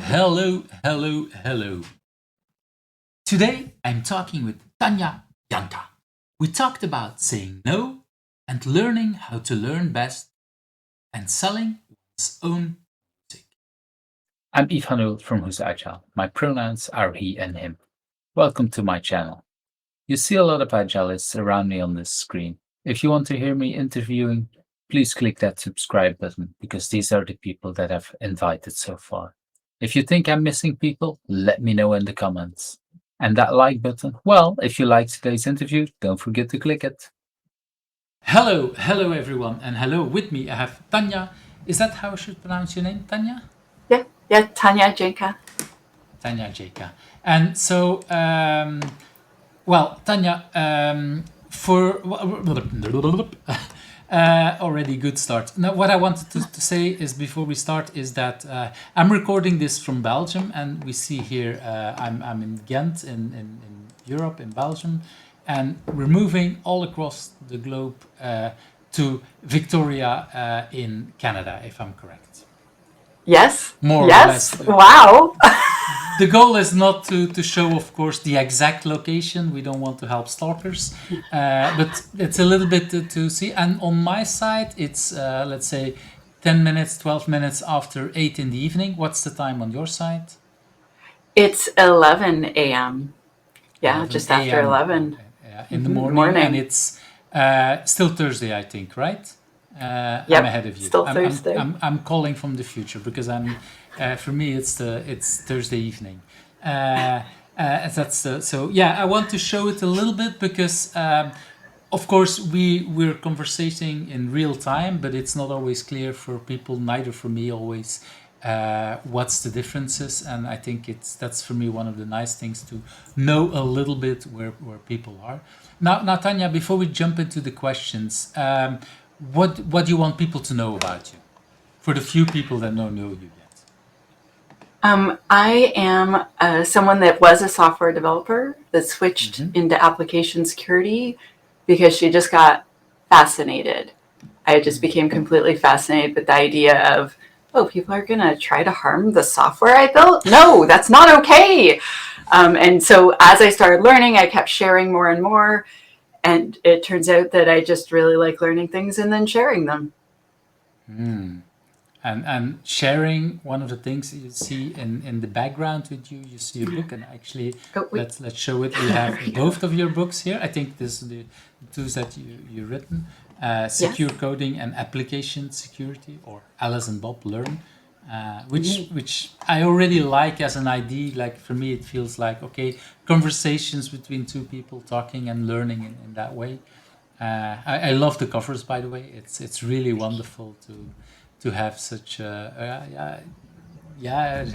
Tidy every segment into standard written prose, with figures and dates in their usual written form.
Hello, hello, hello. Today I'm talking with Tanya Janca. We talked about saying no and learning how to learn best and selling one's own music. I'm Ivanul from Who's Agile. My pronouns are he and him. Welcome to my channel. You see a lot of agilists around me on this screen. If you want to hear me interviewing, please click that subscribe button because these are the people that I've invited so far. If you think I'm missing people, let me know in the comments. And that like button, well, if you liked today's interview, don't forget to click it. Hello, hello everyone, and hello with me I have Tanya. Is that how I should pronounce your name, Tanya? Yeah, Tanya Janca. Tanya Janca. And so, Tanya, for already good start. Now, what I wanted to say is before we start is that I'm recording this from Belgium, and we see here I'm in Ghent in Europe, in Belgium, and we're moving all across the globe to Victoria in Canada, if I'm correct. Yes. More or yes. less. Wow. The goal is not to show, of course, the exact location. We don't want to help stalkers, but it's a little bit to see. And on my side, it's let's say 10 minutes, 12 minutes after 8 in the evening. What's the time on your side? It's 11 a.m. Yeah, 11 just after a.m. 11 in the morning, and it's still Thursday, I think, right? Yep, I'm ahead of you. still Thursday. I'm calling from the future because for me it's Thursday evening. That's so yeah. I want to show it a little bit because of course we're conversing in real time, but it's not always clear for people, neither for me always. What's the differences, and I think that's for me one of the nice things to know a little bit where people are. Now Tanya, before we jump into the questions, what do you want people to know about you, for the few people that don't know you yet? I am someone that was a software developer that switched into application security because she just got fascinated. I just became completely fascinated with the idea of, oh, people are going to try to harm the software I built? No, that's not okay. And so as I started learning, I kept sharing more and more. And it turns out that I just really like learning things and then sharing them. And sharing, one of the things you see in the background with you, you see a book, and actually let's show it. We have both of your books here. I think this is the two that you've written, Secure Coding and Application Security, or Alice and Bob Learn, which I already like as an idea. Like for me, it feels like, okay, conversations between two people talking and learning in that way. I love the covers, by the way. It's really wonderful to have such I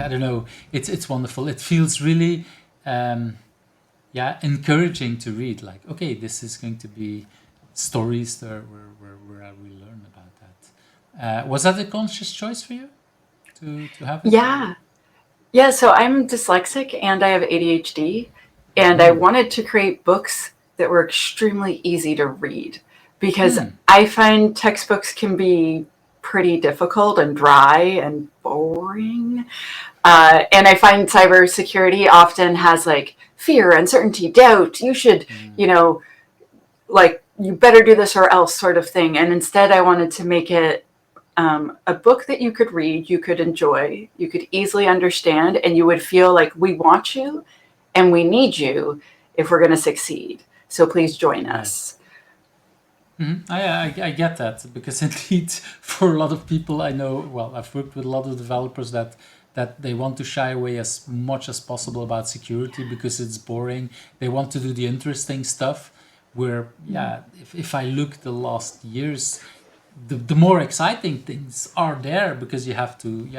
don't know, it's wonderful. It feels really encouraging to read, like, okay, this is going to be stories where I will learn about that. Was that a conscious choice for you to have it? Yeah, so I'm dyslexic and I have ADHD, and I wanted to create books that were extremely easy to read because I find textbooks can be pretty difficult and dry and boring. And I find cybersecurity often has like fear, uncertainty, doubt. You should, like, you better do this or else sort of thing. And instead, I wanted to make it a book that you could read, you could enjoy, you could easily understand, and you would feel like we want you and we need you if we're going to succeed. So please join us. I get that, because indeed for a lot of people I know, well, I've worked with a lot of developers that they want to shy away as much as possible about security because it's boring. They want to do the interesting stuff where, if I look the last years, the more exciting things are there, because you have to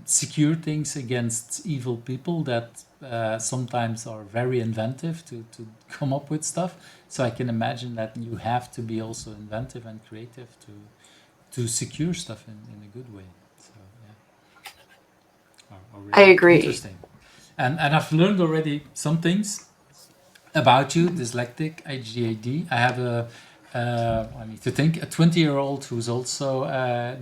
secure things against evil people that sometimes are very inventive to come up with stuff. So I can imagine that you have to be also inventive and creative to secure stuff in a good way. So really I agree. interesting. And I've learned already some things about you, dyslectic, ADHD. I have I need to think, a 20-year-old who's also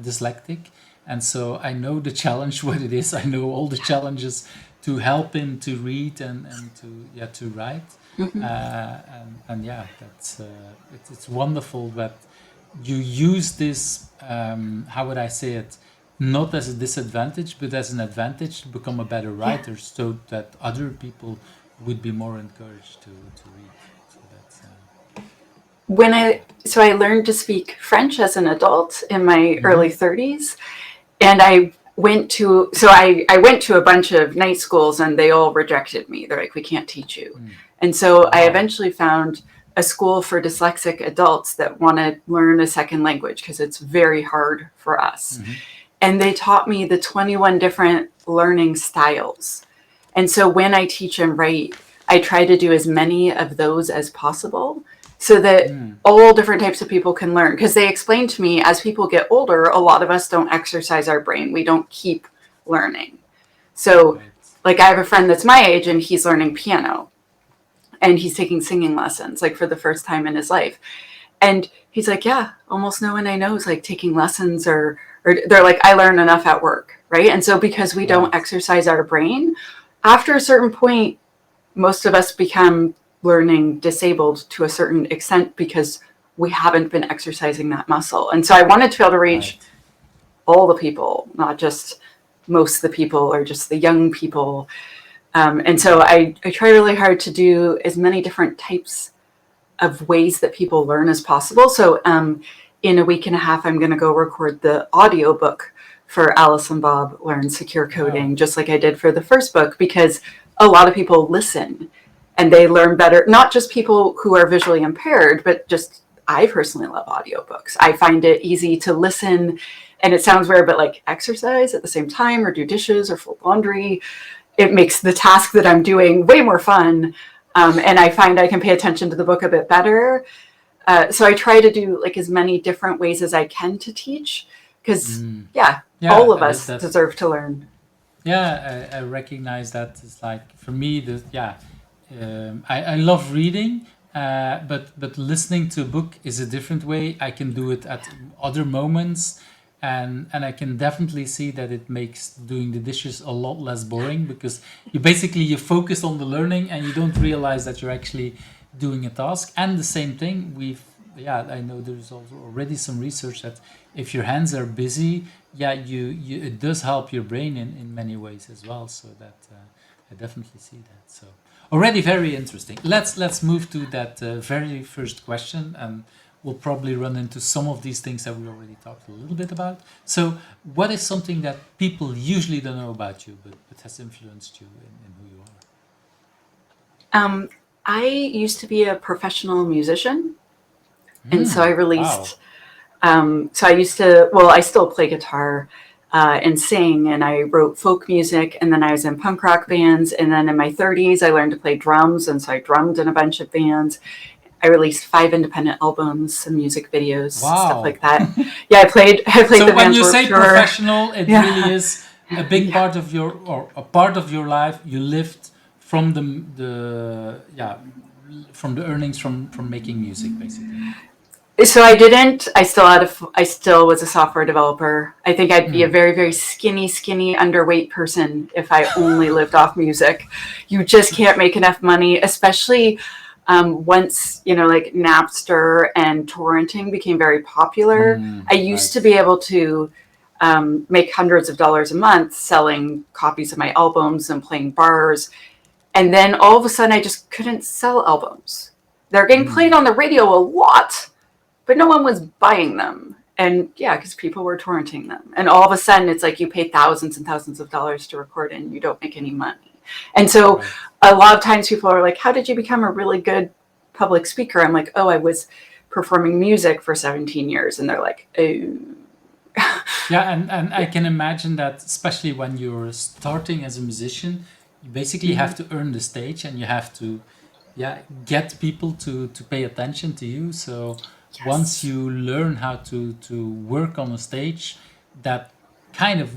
dyslectic. And so I know the challenge, what it is. I know all the challenges to help him to read and to write. And yeah, that's it's wonderful that you use this, how would I say it, not as a disadvantage, but as an advantage to become a better writer, so that other people would be more encouraged to read. So that's I learned to speak French as an adult in my early 30s, and I went to a bunch of night schools, and they all rejected me. They're like, we can't teach you. And so I eventually found a school for dyslexic adults that want to learn a second language, because it's very hard for us. And they taught me the 21 different learning styles. And so when I teach and write, I try to do as many of those as possible, so that all different types of people can learn. Because they explained to me, as people get older, a lot of us don't exercise our brain. We don't keep learning. So like, I have a friend that's my age, and he's learning piano, and he's taking singing lessons, like, for the first time in his life. And he's like, yeah, almost no one I know is like taking lessons, or they're like, I learn enough at work, right? And so because we don't exercise our brain, after a certain point, most of us become learning disabled to a certain extent, because we haven't been exercising that muscle. And so I wanted to be able to reach all the people, not just most of the people or just the young people. And so I try really hard to do as many different types of ways that people learn as possible. So in a week and a half, I'm going to go record the audiobook for Alice and Bob Learn Secure Coding, just like I did for the first book, because a lot of people listen and they learn better, not just people who are visually impaired, but just, I personally love audiobooks. I find it easy to listen, and it sounds weird, but like, exercise at the same time, or do dishes or fold laundry. It makes the task that I'm doing way more fun. And I find I can pay attention to the book a bit better. So I try to do like as many different ways as I can to teach, because all of us deserve to learn. Yeah, I recognize that. It's like, for me, I love reading, but listening to a book is a different way. I can do it at other moments, and I can definitely see that it makes doing the dishes a lot less boring, because you focus on the learning and you don't realize that you're actually doing a task. And the same thing, I know there's also already some research that if your hands are busy, it does help your brain in many ways as well. So that I definitely see that. So already very interesting. Let's move to that very first question, and we'll probably run into some of these things that we already talked a little bit about. So what is something that people usually don't know about you, but has influenced you in who you are? I used to be a professional musician. And so I released, I still play guitar and sing, and I wrote folk music, and then I was in punk rock bands. And then in my 30s, I learned to play drums. And so I drummed in a bunch of bands. I released 5 independent albums, some music videos, stuff like that. Yeah, I played so the when you say tour. Professional, it really is a big part of a part of your life. You lived from from the earnings from making music, basically. So I still was a software developer. I think I'd be a very, very skinny, underweight person if I only lived off music. You just can't make enough money, especially once, like Napster and torrenting became very popular. I used to be able to make hundreds of dollars a month selling copies of my albums and playing bars. And then all of a sudden I just couldn't sell albums. They're getting played on the radio a lot, but no one was buying them. And because people were torrenting them. And all of a sudden it's like you pay thousands and thousands of dollars to record and you don't make any money. And so a lot of times people are like, how did you become a really good public speaker? I'm like, I was performing music for 17 years. And they're like, oh. And I can imagine that, especially when you're starting as a musician, you basically have to earn the stage, and you have to get people to pay attention to you. So once you learn how to work on a stage, that kind of,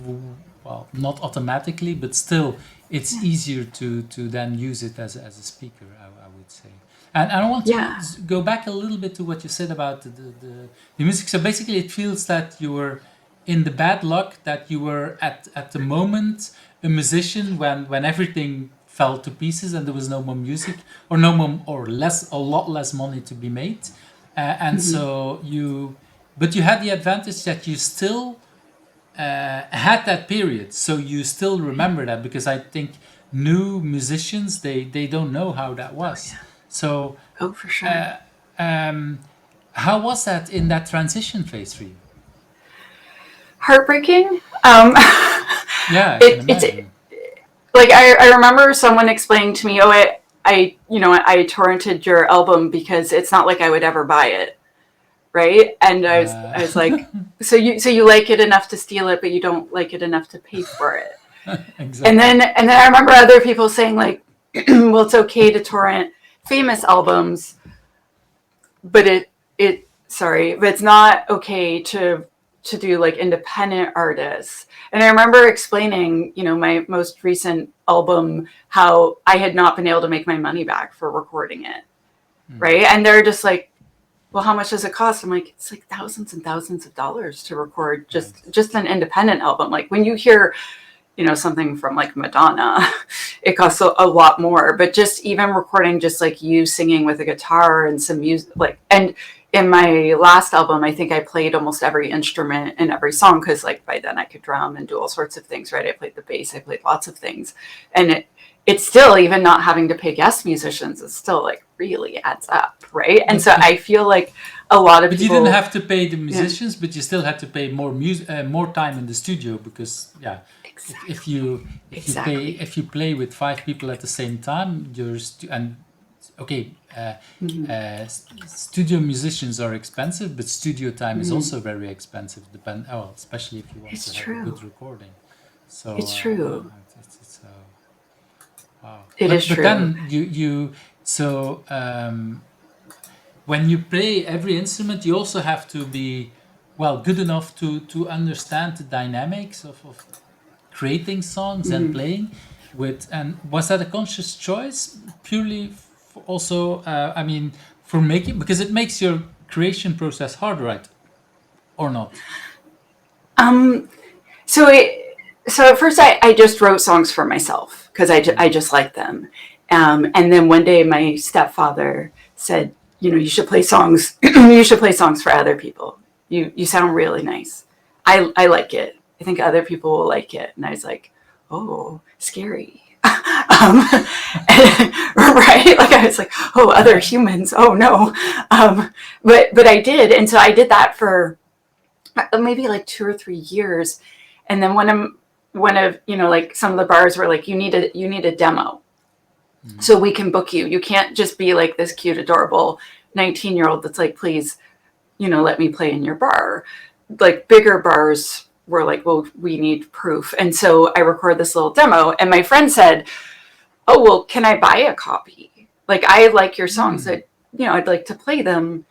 not automatically, but still, it's easier to then use it as a speaker, I would say. And I want to go back a little bit to what you said about the music. So basically, it feels that you were in the bad luck that you were at the moment a musician when everything fell to pieces and there was no more music or no more or less a lot less money to be made, and so but you had the advantage that you still had that period, so you still remember that, because I think new musicians they don't know how that was. So for sure. how was that in that transition phase for you? Heartbreaking. Yeah, I can imagine. Like I remember someone explaining to me, I torrented your album because it's not like I would ever buy it, right? And I was like, so you like it enough to steal it, but you don't like it enough to pay for it. Exactly. And then I remember other people saying like, well, it's okay to torrent famous albums, but it's not okay to do like independent artists. And I remember explaining, my most recent album, how I had not been able to make my money back for recording it. Right. And they're just like, well, how much does it cost? I'm like, it's like thousands and thousands of dollars to record just an independent album. Like when you hear, something from like Madonna, it costs a lot more. But just even recording just like you singing with a guitar and some music, like, and in my last album, I think I played almost every instrument in every song, because like by then I could drum and do all sorts of things, right? I played the bass, I played lots of things. And it's still, even not having to pay guest musicians, it still like really adds up, right? And so I feel like a lot of people... But you didn't have to pay the musicians, but you still had to pay more time in the studio, because exactly. If you play with 5 people at the same time, studio musicians are expensive, but studio time is also very expensive. Especially if you want to have a good recording. So it's true. Wow. It is true. But then when you play every instrument, you also have to be good enough to understand the dynamics of creating songs and playing with. And was that a conscious choice, purely for making, because it makes your creation process hard, right? Or not? So at first I just wrote songs for myself because I just liked them. And then one day my stepfather said, you should play songs. You should play songs for other people. You sound really nice. I like it. I think other people will like it. And I was like, oh, scary. Right? Like I was like, oh, other humans. Oh no. But I did. And so I did that for maybe like 2 or 3 years. And then one of like some of the bars were like, you need a demo. So we can book you. You can't just be like this cute, adorable 19-year-old that's like, please, let me play in your bar. Like bigger bars were like, well, we need proof. And so I record this little demo, and my friend said, oh, well, can I buy a copy? Like, I like your songs. I'd like to play them.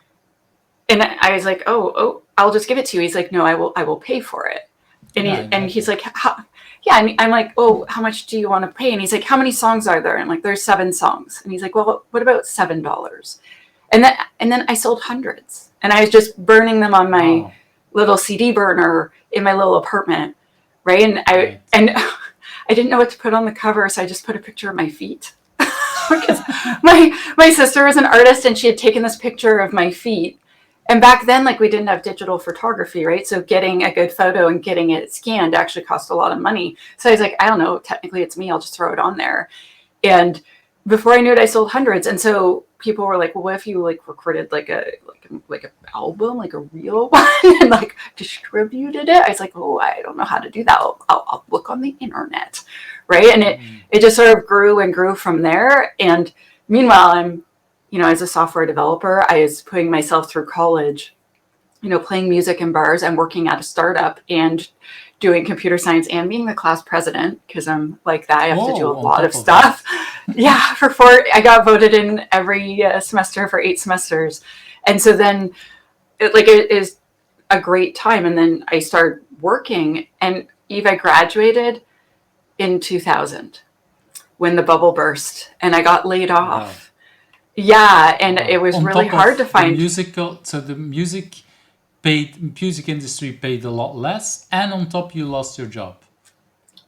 And I was like, oh, I'll just give it to you. He's like, no, I will pay for it. And he's like, yeah. And I'm like, oh, how much do you want to pay? And he's like, how many songs are there? And I'm like, there's 7 songs. And he's like, well, what about $7? And then I sold hundreds, and I was just burning them on my little CD burner in my little apartment. Right. And I didn't know what to put on the cover. So I just put a picture of my feet because my sister was an artist, and she had taken this picture of my feet. And back then, like, we didn't have digital photography, right? So getting a good photo and getting it scanned actually cost a lot of money. So I was like, I don't know, technically it's me, I'll just throw it on there. And before I knew it, I sold hundreds. And so people were like, well, what if you like recorded like an album, like a real one, and like distributed it? I was like, oh, I don't know how to do that. I'll look on the internet, right? And it just sort of grew and grew from there. And meanwhile, I'm, as a software developer, I was putting myself through college, playing music in bars and working at a startup and doing computer science and being the class president, because I'm like that. I have to do a lot of stuff. Yeah, for 4, I got voted in every semester for 8 semesters. And so then it is a great time. And then I started working, and Eve, I graduated in 2000. when the bubble burst and I got laid Wow. off. Yeah, and Wow. it was On really top hard to of the find. musical, so the music industry paid a lot less, and on top you lost your job. So,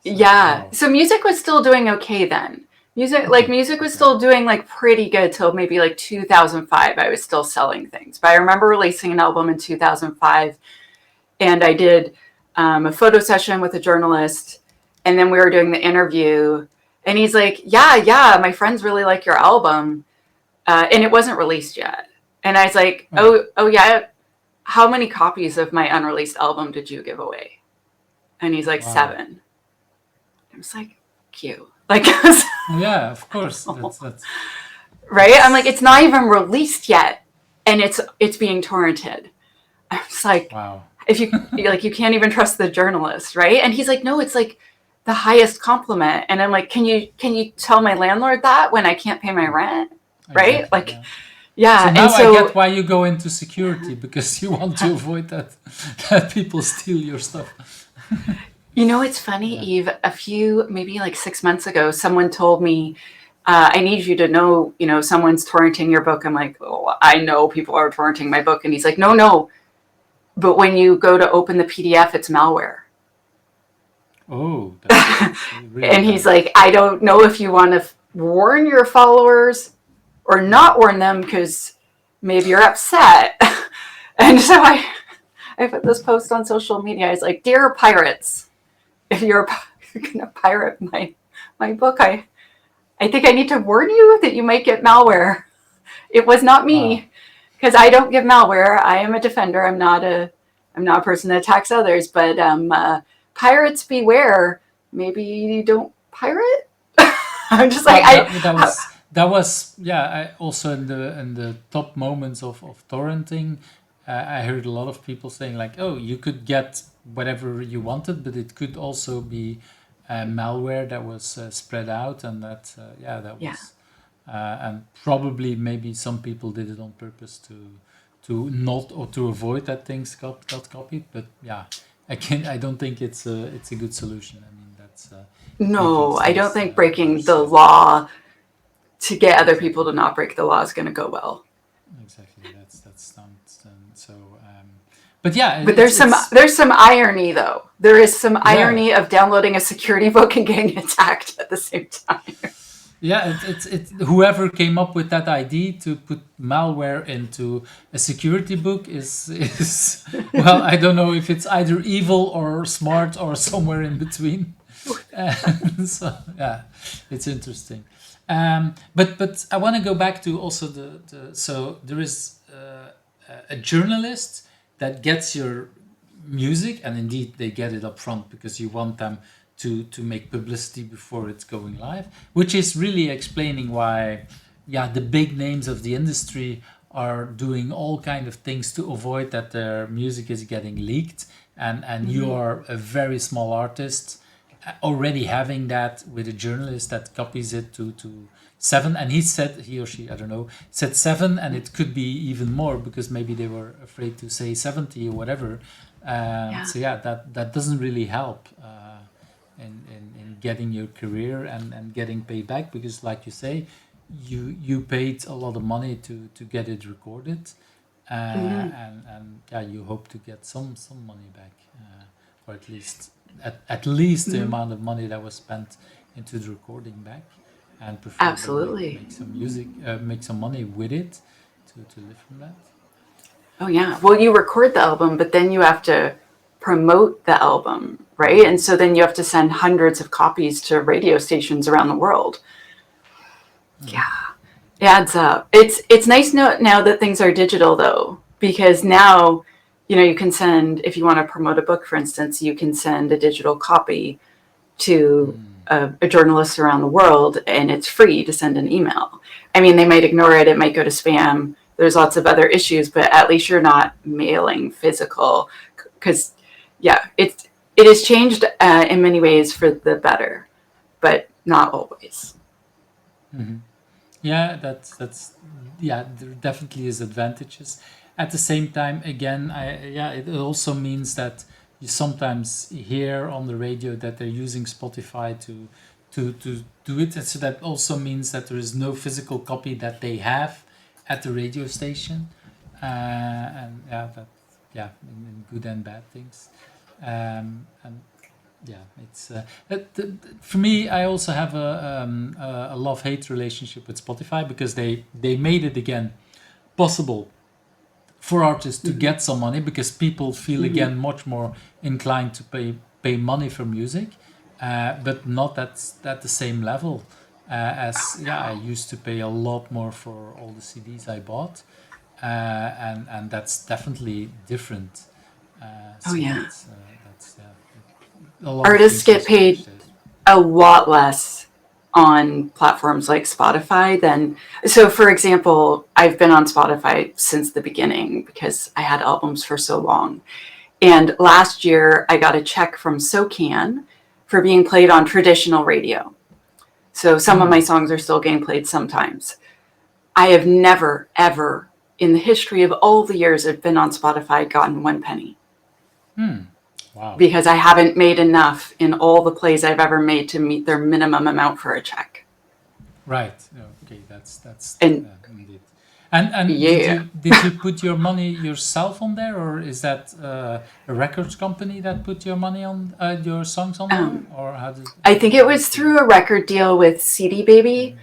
Yeah, wow. so music was still doing okay then. Music was Okay. still doing like pretty good till maybe like 2005. I was still selling things, but I remember releasing an album in 2005, and I did a photo session with a journalist, and then we were doing the interview, and he's like, yeah, my friends really like your album, and it wasn't released yet, and I was like, Oh, oh yeah, how many copies of my unreleased album did you give away? And he's like, wow. 7. I was like, cute. Like, Yeah, of course. That's right? I'm like, it's not even released yet, and it's being torrented. I was like, wow. if you can't even trust the journalist, right? And he's like, no, it's like the highest compliment. And I'm like, can you tell my landlord that when I can't pay my rent, right? Exactly. Like, Yeah. yeah. So And now I so, get why you go into security, because you want to avoid that people steal your stuff. it's funny, Yeah. Eve, maybe like 6 months ago, someone told me, I need you to know, someone's torrenting your book. I'm like, oh, I know people are torrenting my book. And he's like, no. But when you go to open the PDF, it's malware. Oh, that's really And he's bad. like, I don't know if you want to warn your followers or not warn them because maybe you're upset. And so I put this post on social media. I was like, dear pirates, if you're going to pirate my book, I think I need to warn you that you might get malware. It was not Wow. me, because I don't give malware. I am a defender. I'm not a person that attacks others. But pirates beware. Maybe you don't pirate. I'm just like, Well, that was yeah. I also in the top moments of torrenting, I heard a lot of people saying like, oh, you could get whatever you wanted, but it could also be malware that was spread out, and that that yeah. was and probably maybe some people did it on purpose to not or to avoid that things got copied. But yeah, I don't think it's a good solution. I mean that's making No, I don't things think breaking worse. the Yeah. law to get other people Exactly. to not break the law is going to go well. Exactly. That's sounds so. But yeah, But it's there's some irony though. There is some yeah. irony of downloading a security book and getting attacked at the same time. Yeah, it's whoever came up with that idea to put malware into a security book is well, I don't know if it's either evil or smart or somewhere in between. So yeah, it's interesting. But I want to go back to also so there is a journalist that gets your music, and indeed they get it up front because you want them to make publicity before it's going live, which is really explaining why the big names of the industry are doing all kind of things to avoid that their music is getting leaked, and you are a very small artist already having that with a journalist that copies it to 7, and he or she, I don't know, said 7, and it could be even more because maybe they were afraid to say 70 or whatever. So that doesn't really help in getting your career and getting paid back, because like you say, you paid a lot of money to get it recorded, and you hope to get some money back, or at least the amount of money that was spent into the recording back, and preferably Absolutely. make some music, make some money with it to live from that. Oh yeah. Well, you record the album, but then you have to promote the album, right? And so then you have to send hundreds of copies to radio stations around the world. Yeah. It adds up. It's nice now that things are digital though, because now, you can send, if you want to promote a book, for instance, you can send a digital copy to a journalist around the world, and it's free to send an email. I mean, they might ignore it. It might go to spam. There's lots of other issues, but at least you're not mailing physical, because it has changed in many ways for the better, but not always. Yeah, that's there definitely is advantages. At the same time, again, it also means that you sometimes hear on the radio that they're using Spotify to do it, and so that also means that there is no physical copy that they have at the radio station, and in good and bad things, and yeah, it's for me. I also have a love-hate relationship with Spotify, because they made it again possible for artists to get some money, because people feel again much more inclined to pay money for music, but not at the same level as I used to pay a lot more for all the CDs I bought, and that's definitely different. Oh, yeah. That's a lot of Artists things get paid a lot less on platforms like Spotify than, so for example, I've been on Spotify since the beginning because I had albums for so long. And last year I got a check from SOCAN for being played on traditional radio. So some of my songs are still getting played sometimes. I have never, ever in the history of all the years I've been on Spotify gotten 1 penny. Wow. Because I haven't made enough in all the plays I've ever made to meet their minimum amount for a check. Right. Okay. That's And indeed. And yeah. did you put your money yourself on there, or is that a records company that put your money on your songs on there, or how did? I think it was through a record deal with CD Baby.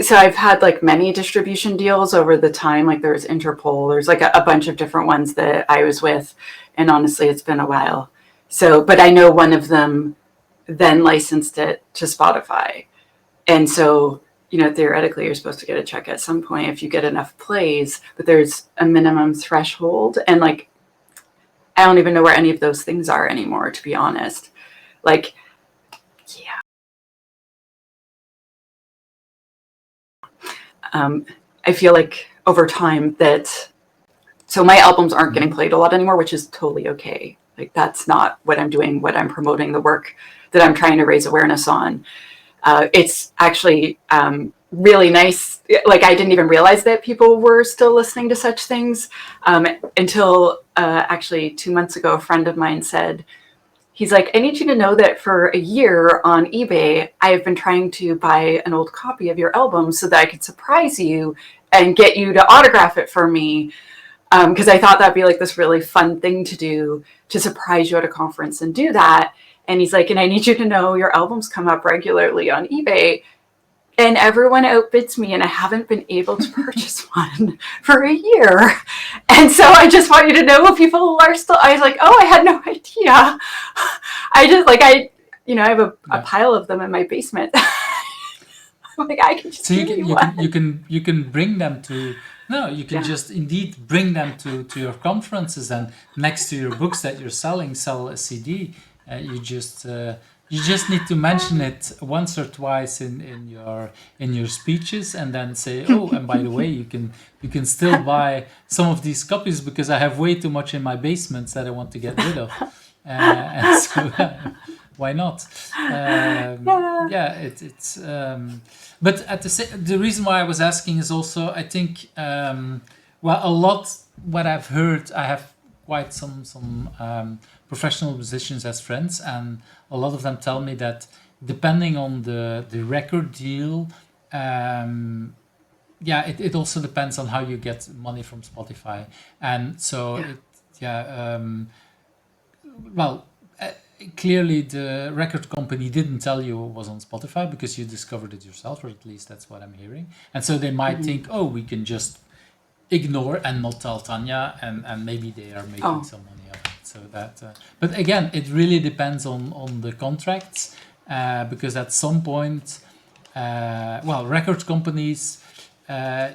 So I've had like many distribution deals over the time. Like there's Interpol, there's like a bunch of different ones that I was with, and honestly, it's been a while. So, but I know one of them then licensed it to Spotify, and so theoretically, you're supposed to get a check at some point if you get enough plays, but there's a minimum threshold, and like I don't even know where any of those things are anymore, to be honest. Like, yeah. I feel like over time so my albums aren't getting played a lot anymore, which is totally okay. Like that's not what I'm doing, what I'm promoting, the work that I'm trying to raise awareness on. It's actually really nice. Like I didn't even realize that people were still listening to such things until actually 2 months ago, a friend of mine said, he's like, I need you to know that for a year on eBay, I have been trying to buy an old copy of your album so that I could surprise you and get you to autograph it for me. Because I thought that'd be like this really fun thing to do, to surprise you at a conference and do that. And he's like, and I need you to know your albums come up regularly on eBay. And everyone outbids me, and I haven't been able to purchase one for a year. And so I just want you to know people are still, I was like, oh, I had no idea. I just like, I have a pile of them in my basement. Like I can just so you can bring them to, no, you can just indeed bring them to your conferences, and next to your books that you're selling, sell a CD. You just need to mention it once or twice in your speeches, and then say, oh, and by the way, you can still buy some of these copies because I have way too much in my basements that I want to get rid of, and so why not? It's but at the reason why I was asking is also, I think a lot what I've heard, I have quite some professional musicians as friends, and a lot of them tell me that depending on the record deal, it also depends on how you get money from Spotify, and so clearly the record company didn't tell you it was on Spotify because you discovered it yourself, or at least that's what I'm hearing, and so they might think, oh, we can just ignore and not tell Tanya, and maybe they are making some money out of it. So that, but again, it really depends on the contracts, because at some point, record companies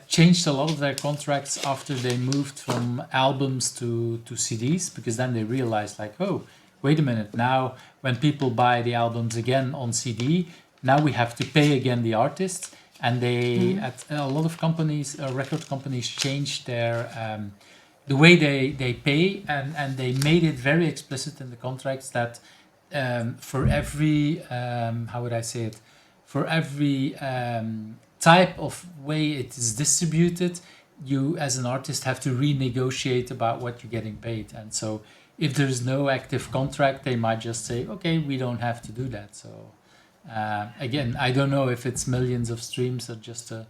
changed a lot of their contracts after they moved from albums to CDs, because then they realized like, oh, wait a minute, now when people buy the albums again on CD, now we have to pay again the artist. And they, at a lot of companies, record companies, changed their the way they pay, and they made it very explicit in the contracts that for every how would I say it, for every type of way it is distributed, you as an artist have to renegotiate about what you're getting paid. And so if there's no active contract, they might just say, okay, we don't have to do that. So Again, I don't know if it's millions of streams or just a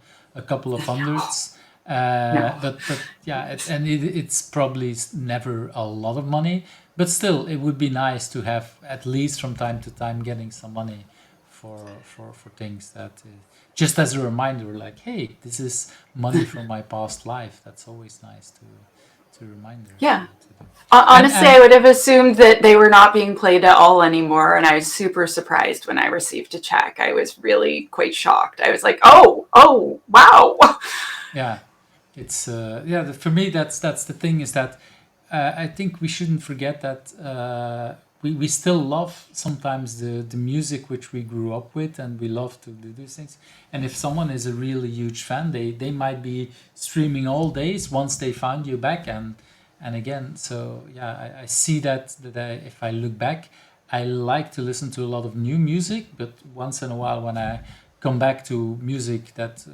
couple of hundreds. No. But yeah, it's probably never a lot of money, but still, it would be nice to have at least from time to time getting some money for things that just as a reminder, like, hey, this is money from my past life. That's always nice to remind her. Yeah. To do. Honestly, I would have assumed that they were not being played at all anymore, and I was super surprised when I received a check. I was really quite shocked. I was like, oh, wow. Yeah, it's for me, that's the thing, is that I think we shouldn't forget that we still love sometimes the music which we grew up with, and we love to do these things. And if someone is a really huge fan, they might be streaming all days once they found you back, and again. So yeah, I see that if I look back, I like to listen to a lot of new music, but once in a while when I come back to music that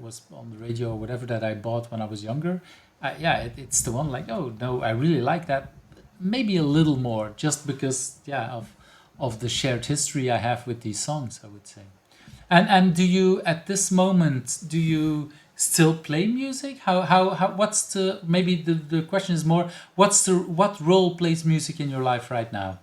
was on the radio or whatever that I bought when I was younger, it's the one like, oh no, I really like that, maybe a little more, just because of the shared history I have with these songs, I would say. And do you, at this moment, do you still play music? How what's the, maybe the question is more, what role plays music in your life right now?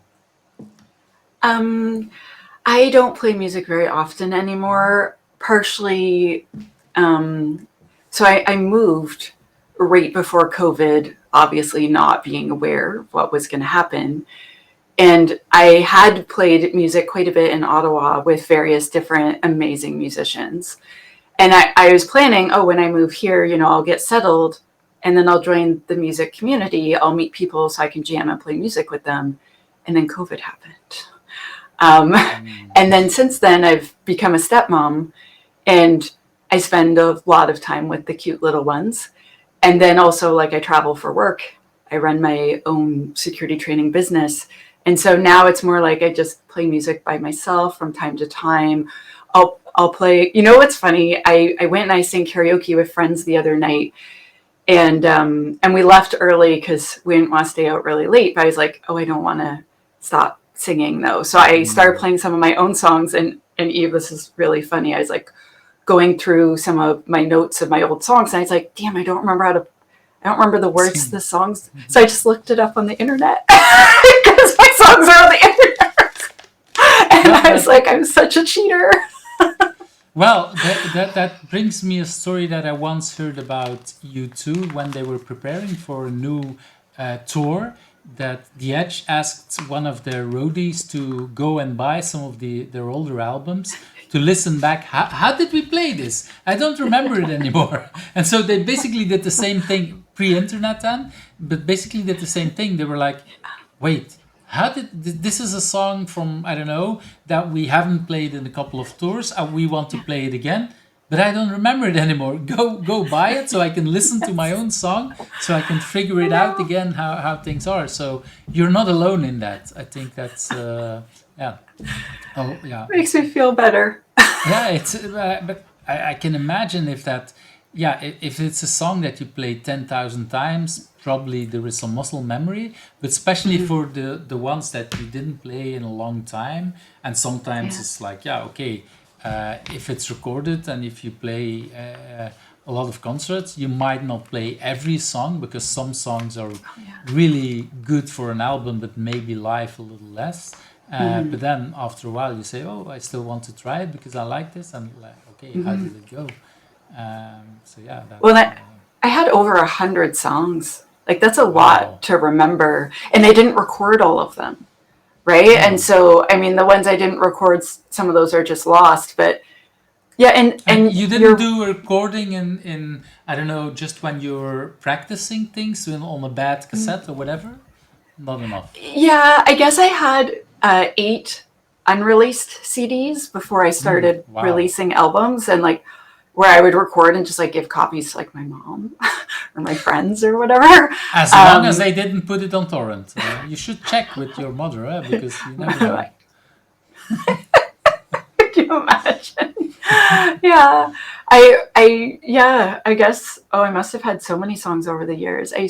I don't play music very often anymore, partially. So I moved right before COVID, obviously not being aware of what was going to happen. And I had played music quite a bit in Ottawa with various different amazing musicians. And I was planning, when I move here, I'll get settled and then I'll join the music community. I'll meet people so I can jam and play music with them. And then COVID happened. And then since then, I've become a stepmom, and I spend a lot of time with the cute little ones. And then also, like, I travel for work. I run my own security training business. And so now it's more like I just play music by myself from time to time. I'll play, what's funny? I went and I sang karaoke with friends the other night, and we left early because we didn't want to stay out really late. But I was like, I don't want to stop singing though. So I started playing some of my own songs, and Eve, this is really funny. I was like going through some of my notes of my old songs, and I was like, damn, I don't remember the words to the songs. So I just looked it up on the internet because my songs are on the internet. And I was like, I'm such a cheater. Well, that brings me a story that I once heard about U2 when they were preparing for a new tour. That The Edge asked one of their roadies to go and buy some of their older albums to listen back. How did we play this? I don't remember it anymore. And so they basically did the same thing, pre-internet then, but basically did the same thing. They were like, wait, how did this is a song from, I don't know, that we haven't played in a couple of tours, and we want to play it again, but I don't remember it anymore. Go buy it so I can listen to my own song, so I can figure it out again how things are. So you're not alone in that. I think that's Makes me feel better. Yeah, it's but I can imagine if that, if it's a song that you play 10,000 times, probably there is some muscle memory, but especially for the ones that you didn't play in a long time, and sometimes it's like, if it's recorded and if you play a lot of concerts, you might not play every song, because some songs are really good for an album, but maybe live a little less. But then after a while you say, I still want to try it because I like this, and how did it go? I had over 100 songs. Like, that's a lot to remember, and I didn't record all of them, right? And so, I mean, the ones I didn't record, some of those are just lost, but and you didn't do a recording in I don't know, just when you're practicing things on a bad cassette or whatever? Not enough. Yeah, I guess I had 8 unreleased CDs before I started releasing albums, and like where I would record and just like give copies to like my mom or my friends or whatever. As long as they didn't put it on torrent. You should check with your mother, because you never know. Could you imagine? I guess, I must have had so many songs over the years. I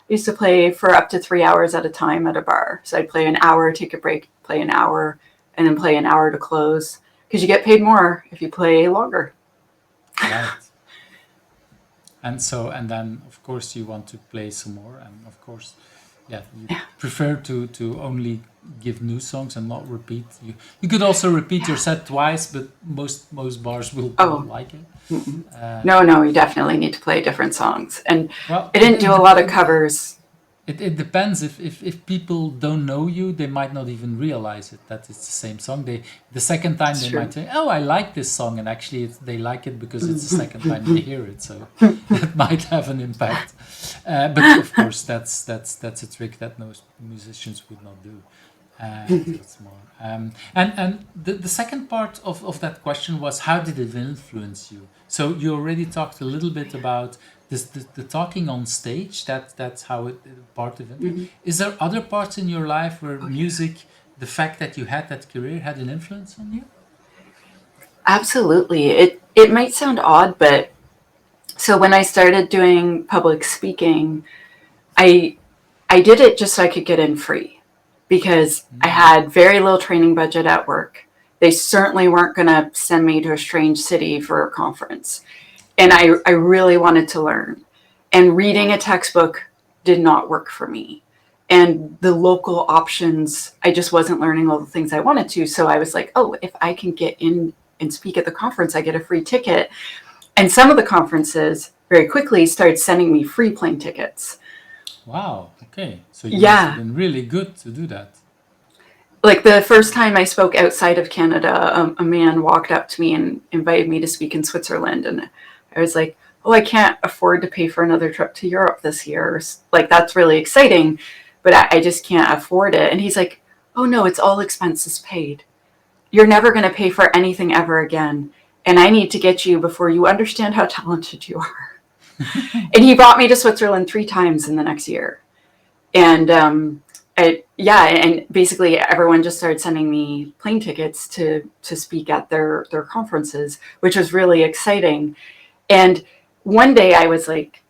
used to play for up to 3 hours at a time at a bar. So I'd play an hour, take a break, play an hour, and then play an hour to close, because you get paid more if you play longer. Right. And then of course you want to play some more, and of course, you prefer to only give new songs and not repeat. You could also repeat your set twice, but most bars will not like it. No, you definitely need to play different songs. And well, I didn't do a lot of covers. It depends. If people don't know you, they might not even realize it that it's the same song. The second time they might say, "Oh, I like this song," and actually they like it because it's the second time they hear it. So that might have an impact. But of course, that's a trick that most musicians would not do. That's more. And the second part of that question was, how did it influence you? So you already talked a little bit about this, the talking on stage. That's how it part of it. Mm-hmm. Is there other parts in your life where music, the fact that you had that career, had an influence on you? Absolutely. It might sound odd, but so when I started doing public speaking, I did it just so I could get in free, because I had very little training budget at work. They certainly weren't going to send me to a strange city for a conference. And I really wanted to learn. And reading a textbook did not work for me. And the local options, I just wasn't learning all the things I wanted to. So I was like, oh, if I can get in and speak at the conference, I get a free ticket. And some of the conferences very quickly started sending me free plane tickets. Wow. Okay. So you must have been really good to do that. Like the first time I spoke outside of Canada, a man walked up to me and invited me to speak in Switzerland. And I was like, oh, I can't afford to pay for another trip to Europe this year. Like, that's really exciting, but I just can't afford it. And he's like, oh no, it's all expenses paid. You're never going to pay for anything ever again. And I need to get you before you understand how talented you are. And he brought me to Switzerland 3 times in the next year. And and basically everyone just started sending me plane tickets to speak at their conferences, which was really exciting. And one day I was like,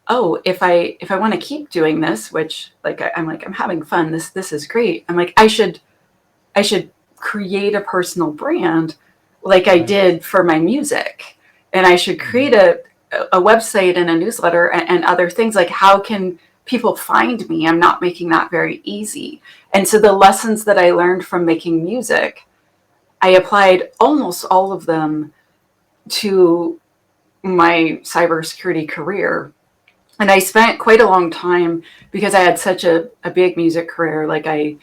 oh, if I want to keep doing this, which I'm having fun, this is great. I'm like, I should create a personal brand like I did for my music. And I should create a website and a newsletter and other things. Like, how can people find me? I'm not making that very easy. And so the lessons that I learned from making music, I applied almost all of them to my cybersecurity career. And I spent quite a long time, because I had such a big music career. Like I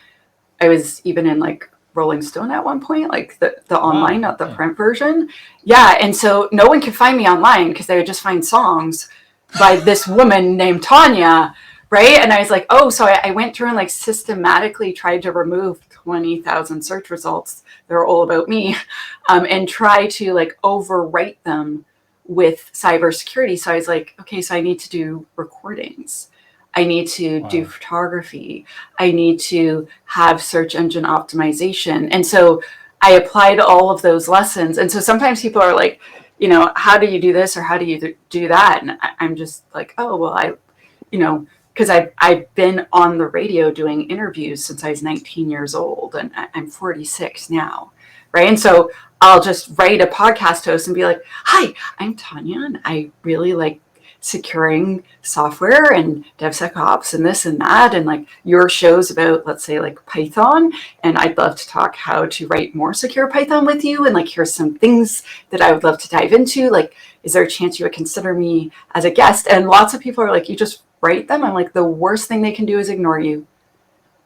was even in like Rolling Stone at one point, like the online, not the print version. Yeah. And so no one could find me online because they would just find songs by this woman named Tanya. Right. And I was like, oh, so I went through and like systematically tried to remove 20,000 search results that are all about me, and try to like overwrite them with cybersecurity. So I was like, okay, so I need to do recordings. I need to do photography. I need to have search engine optimization. And so I applied all of those lessons. And so sometimes people are like, you know, how do you do this or how do you do that? And I'm just like, oh, well, because I've been on the radio doing interviews since I was 19 years old, and I'm 46 now, right? And so I'll just write a podcast host and be like, hi, I'm Tanya, and I really like securing software and DevSecOps and this and that, and like your show's about, let's say, like Python, and I'd love to talk how to write more secure Python with you, and like here's some things that I would love to dive into. Like, is there a chance you would consider me as a guest? And lots of people are like, you just write them. I'm like, the worst thing they can do is ignore you,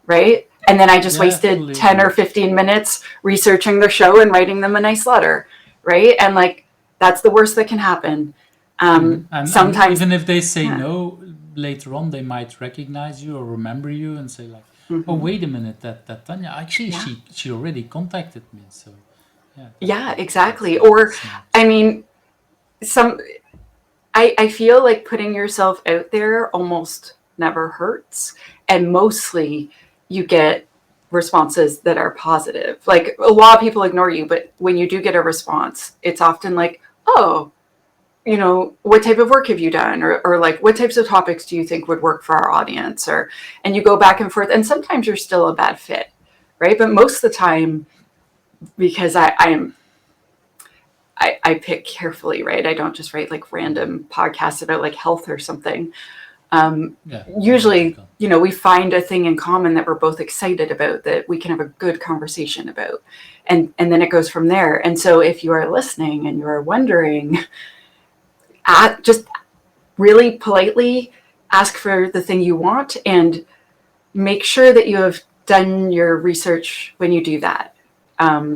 right? And then I just wasted 10 or 15 minutes researching their show and writing them a nice letter, right? And like, that's the worst that can happen. And sometimes, even if they say no, later on they might recognize you or remember you and say like, oh, wait a minute, that Tanya, actually she already contacted me. So yeah, exactly. Or I mean, I feel like putting yourself out there almost never hurts, and mostly you get responses that are positive. Like, a lot of people ignore you, but when you do get a response, it's often like, oh, you know, what type of work have you done? Or like, what types of topics do you think would work for our audience? And you go back and forth, and sometimes you're still a bad fit, right? But most of the time, because I pick carefully, right? I don't just write like random podcasts about like health or something. Usually, we find a thing in common that we're both excited about, that we can have a good conversation about. And then it goes from there. And so if you are listening and you are wondering, just really politely ask for the thing you want, and make sure that you have done your research when you do that.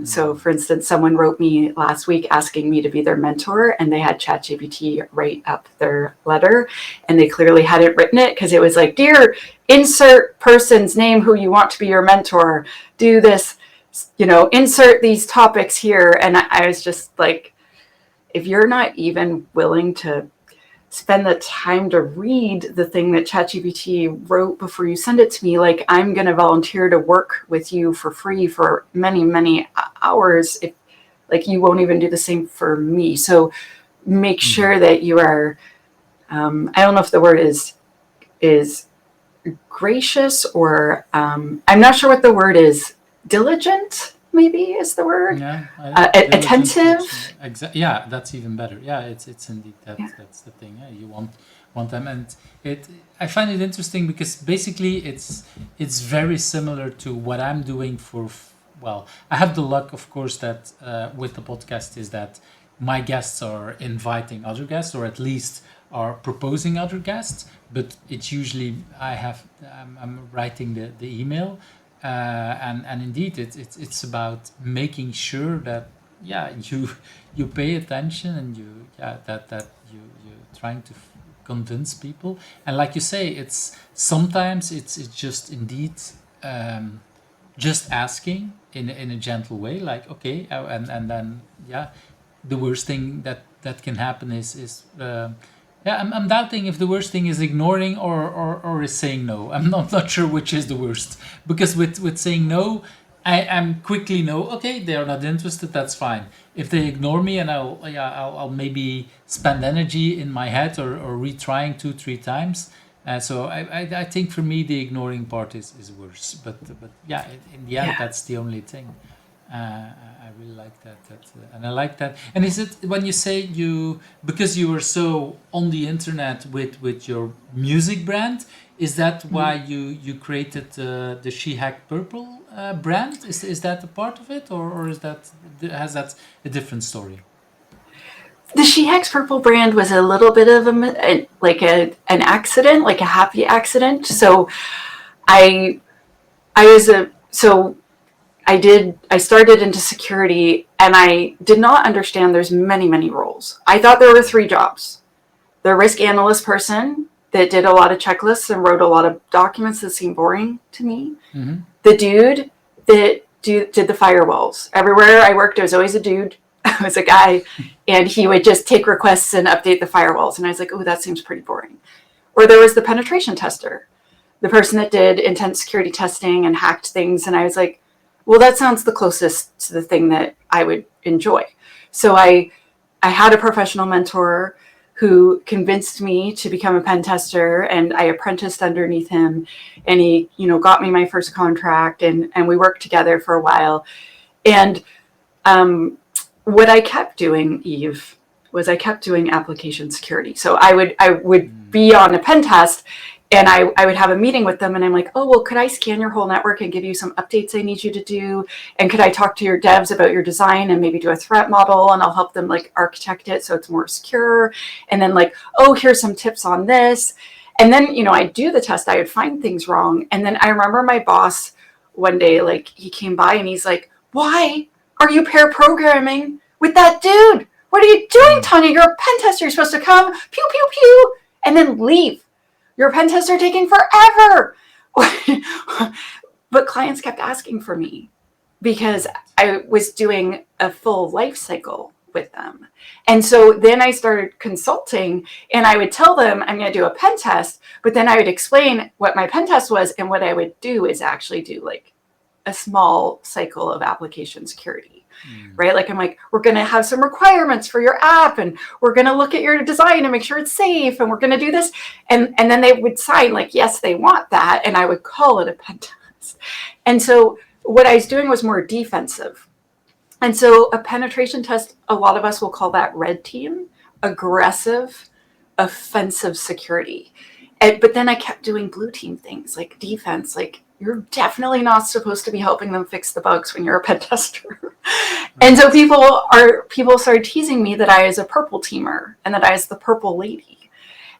So for instance, someone wrote me last week asking me to be their mentor, and they had ChatGPT write up their letter, and they clearly hadn't written it, because it was like, dear, insert person's name who you want to be your mentor, do this, insert these topics here. And I was just like, if you're not even willing to spend the time to read the thing that ChatGPT wrote before you send it to me, like, I'm going to volunteer to work with you for free for many, many hours. If, like, you won't even do the same for me. So make sure that you are, I don't know if the word is gracious, or I'm not sure what the word is. Diligent, maybe, is the word. Yeah, attentive. Yeah, that's even better. Yeah, it's indeed that's the thing. Yeah, you want them, and I find it interesting because basically it's very similar to what I'm doing for. Well, I have the luck, of course, that with the podcast is that my guests are inviting other guests, or at least are proposing other guests. But it's usually I'm writing the email. And indeed, it's about making sure that you pay attention, and that you're trying to convince people. And like you say, it's sometimes it's just indeed just asking in a gentle way, like, okay, and then the worst thing that can happen is. I'm doubting if the worst thing is ignoring or is saying no. I'm not sure which is the worst, because with saying no, I'm quickly know, okay, they are not interested. That's fine. If they ignore me, and I'll maybe spend energy in my head or retrying 2-3 times. So I think for me the ignoring part is worse. But yeah, in the end, that's the only thing. I really like that, and I like that. And is it when you say because you were so on the internet with your music brand, is that why you created the She Hack Purple brand? Is that a part of it, or has that a different story? The She Hacks Purple brand was a little bit of an accident, like a happy accident. So I started into security, and I did not understand there's many, many roles. I thought there were 3 jobs. The risk analyst person that did a lot of checklists and wrote a lot of documents that seemed boring to me. Mm-hmm. The dude that did the firewalls. Everywhere I worked, there was always a dude. I was a guy, and he would just take requests and update the firewalls. And I was like, oh, that seems pretty boring. Or there was the penetration tester, the person that did intense security testing and hacked things. And I was like, well, that sounds the closest to the thing that I would enjoy. So I had a professional mentor who convinced me to become a pen tester, and I apprenticed underneath him, and he, got me my first contract, and we worked together for a while. And what I kept doing, Eve, was I kept doing application security. So I would be on a pen test, and I would have a meeting with them, and I'm like, oh, well, could I scan your whole network and give you some updates I need you to do? And could I talk to your devs about your design and maybe do a threat model, and I'll help them like architect it so it's more secure. And then like, oh, here's some tips on this. And then, I'd do the test, I would find things wrong. And then I remember my boss one day, like, he came by and he's like, why are you pair programming with that dude? What are you doing, Tanya? You're a pen tester. You're supposed to come, pew, pew, pew, and then leave. Your pen tests are taking forever. But clients kept asking for me because I was doing a full life cycle with them. And so then I started consulting, and I would tell them I'm going to do a pen test, but then I would explain what my pen test was, and what I would do is actually do like a small cycle of application security. Right? Like, I'm like, we're going to have some requirements for your app, and we're going to look at your design and make sure it's safe, and we're going to do this. And then they would sign like, yes, they want that. And I would call it a pen test. And so what I was doing was more defensive. And so a penetration test, a lot of us will call that red team, aggressive, offensive security. But then I kept doing blue team things like defense, like you're definitely not supposed to be helping them fix the bugs when you're a pen tester. And so people started teasing me that I was a purple teamer and that I was the purple lady.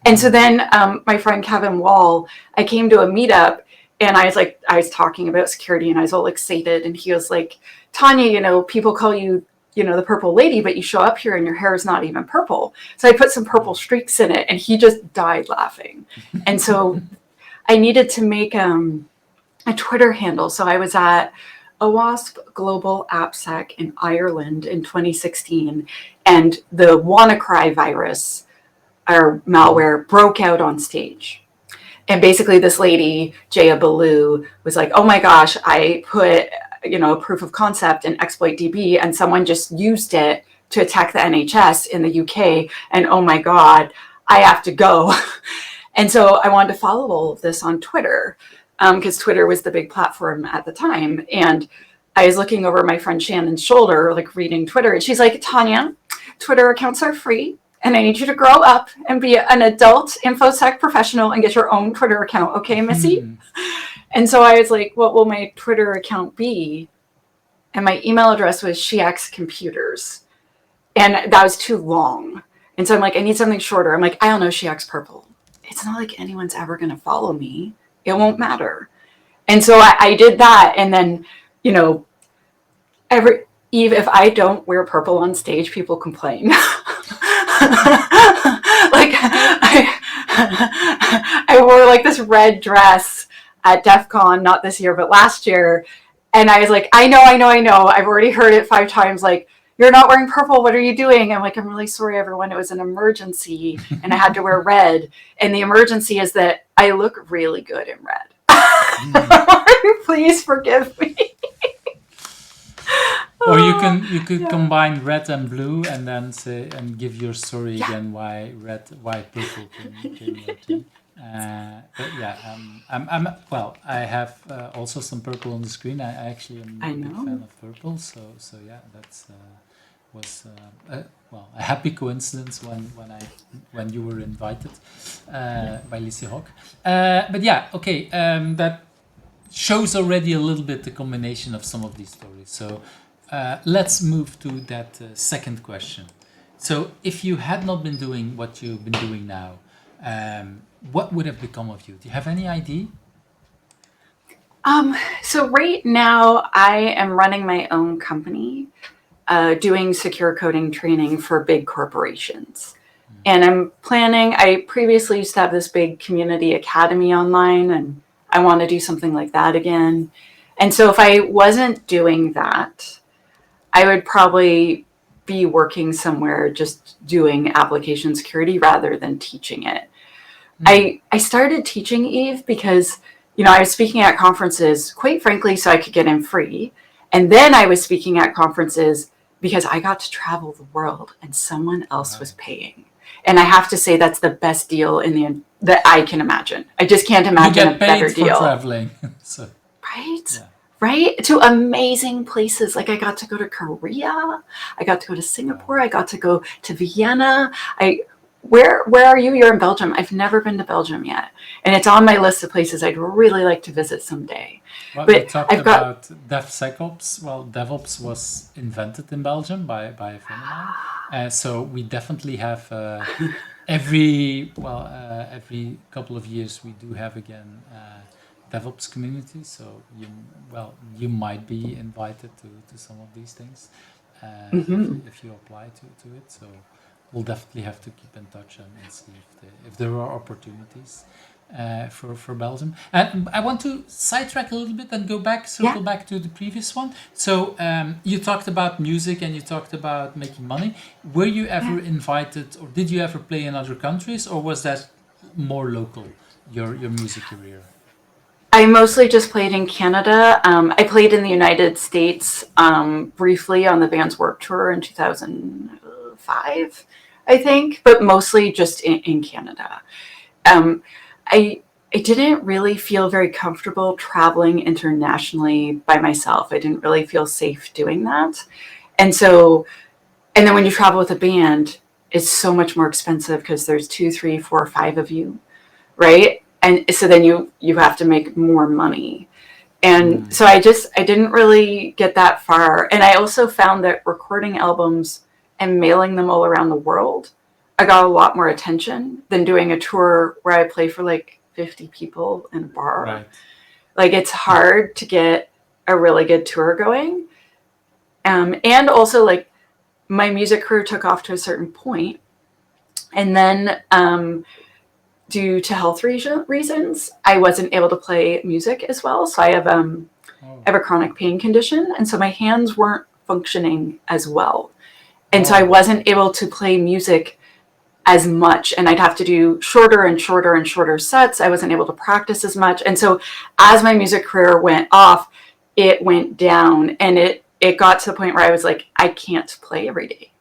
And so then my friend Kevin Wall, I came to a meetup and I was talking about security and I was all excited. And he was like, Tanya, people call you, the purple lady, but you show up here and your hair is not even purple. So I put some purple streaks in it and he just died laughing. And so I needed to make a Twitter handle. So I was at OWASP Global AppSec in Ireland in 2016, and the WannaCry virus or malware broke out on stage. And basically this lady, Jaya Balu, was like, oh my gosh, I put, a proof of concept in exploit DB and someone just used it to attack the NHS in the UK. And oh my God, I have to go. And so I wanted to follow all of this on Twitter because Twitter was the big platform at the time. And I was looking over my friend Shannon's shoulder, like reading Twitter. And she's like, Tanya, Twitter accounts are free. And I need you to grow up and be an adult InfoSec professional and get your own Twitter account. Okay, Missy? And so I was like, what will my Twitter account be? And my email address was SheX Computers. And that was too long. And so I'm like, I need something shorter. I'm like, I don't know, SheX Purple. It's not like anyone's ever going to follow me. It won't matter. And so I did that. And then, Eve, if I don't wear purple on stage, people complain. Like I wore like this red dress at DEF CON, not this year, but last year. And I was like, I know. I've already heard it 5 times. Like, you're not wearing purple. What are you doing? I'm like, I'm really sorry, everyone. It was an emergency and I had to wear red. And the emergency is that I look really good in red. Please forgive me. Or you could combine red and blue and then say and give your story again why purple came out. But yeah, I have also some purple on the screen. I actually am a big fan of purple, so yeah, that's was a happy coincidence when you were invited by Lizzie Hawk. But yeah, okay, that shows already a little bit the combination of some of these stories. So let's move to that second question. So if you had not been doing what you've been doing now, what would have become of you? Do you have any idea? So right now I am running my own company, doing secure coding training for big corporations. And I'm planning, I previously used to have this big community academy online, and I want to do something like that again. And so if I wasn't doing that, I would probably be working somewhere just doing application security rather than teaching it. I started teaching, Eve, because, I was speaking at conferences, quite frankly, so I could get in free. And then I was speaking at conferences because I got to travel the world and someone else was paying. And I have to say that's the best deal that I can imagine. I just can't imagine a better deal. You get paid for traveling. So, right? Yeah. Right? To amazing places. Like I got to go to Korea. I got to go to Singapore. I got to go to Vienna. Where are you? You're in Belgium. I've never been to Belgium yet. And it's on my list of places I'd really like to visit someday. Well, we talked about DevSecOps. Well, DevOps was invented in Belgium by a friend of mine. So we definitely have every couple of years we do have again DevOps community. So you might be invited to some of these things if you apply to it. So we'll definitely have to keep in touch and see if there are opportunities for Belgium. And I want to sidetrack a little bit and circle back to the previous one. So you talked about music and you talked about making money. Were you ever invited, or did you ever play in other countries, or was that more local, your music career? I mostly just played in Canada. I played in the United States briefly on the band's Warped Tour in 2005, I think, but mostly just in Canada. I didn't really feel very comfortable traveling internationally by myself. I didn't really feel safe doing that. And so, and then when you travel with a band, it's so much more expensive because there's 2, 3, 4, 5 of you, right? And so then you have to make more money. And so I didn't really get that far. And I also found that recording albums and mailing them all around the world, I got a lot more attention than doing a tour where I play for like 50 people in a bar. Right. Like, it's hard to get a really good tour going. And also, like, my music career took off to a certain point. And then, due to health reasons, I wasn't able to play music as well. So I have a chronic pain condition. And so my hands weren't functioning as well. And so I wasn't able to play music as much, and I'd have to do shorter and shorter and shorter sets. I wasn't able to practice as much. And so as my music career went off, it went down, and it got to the point where I was like, I can't play every day.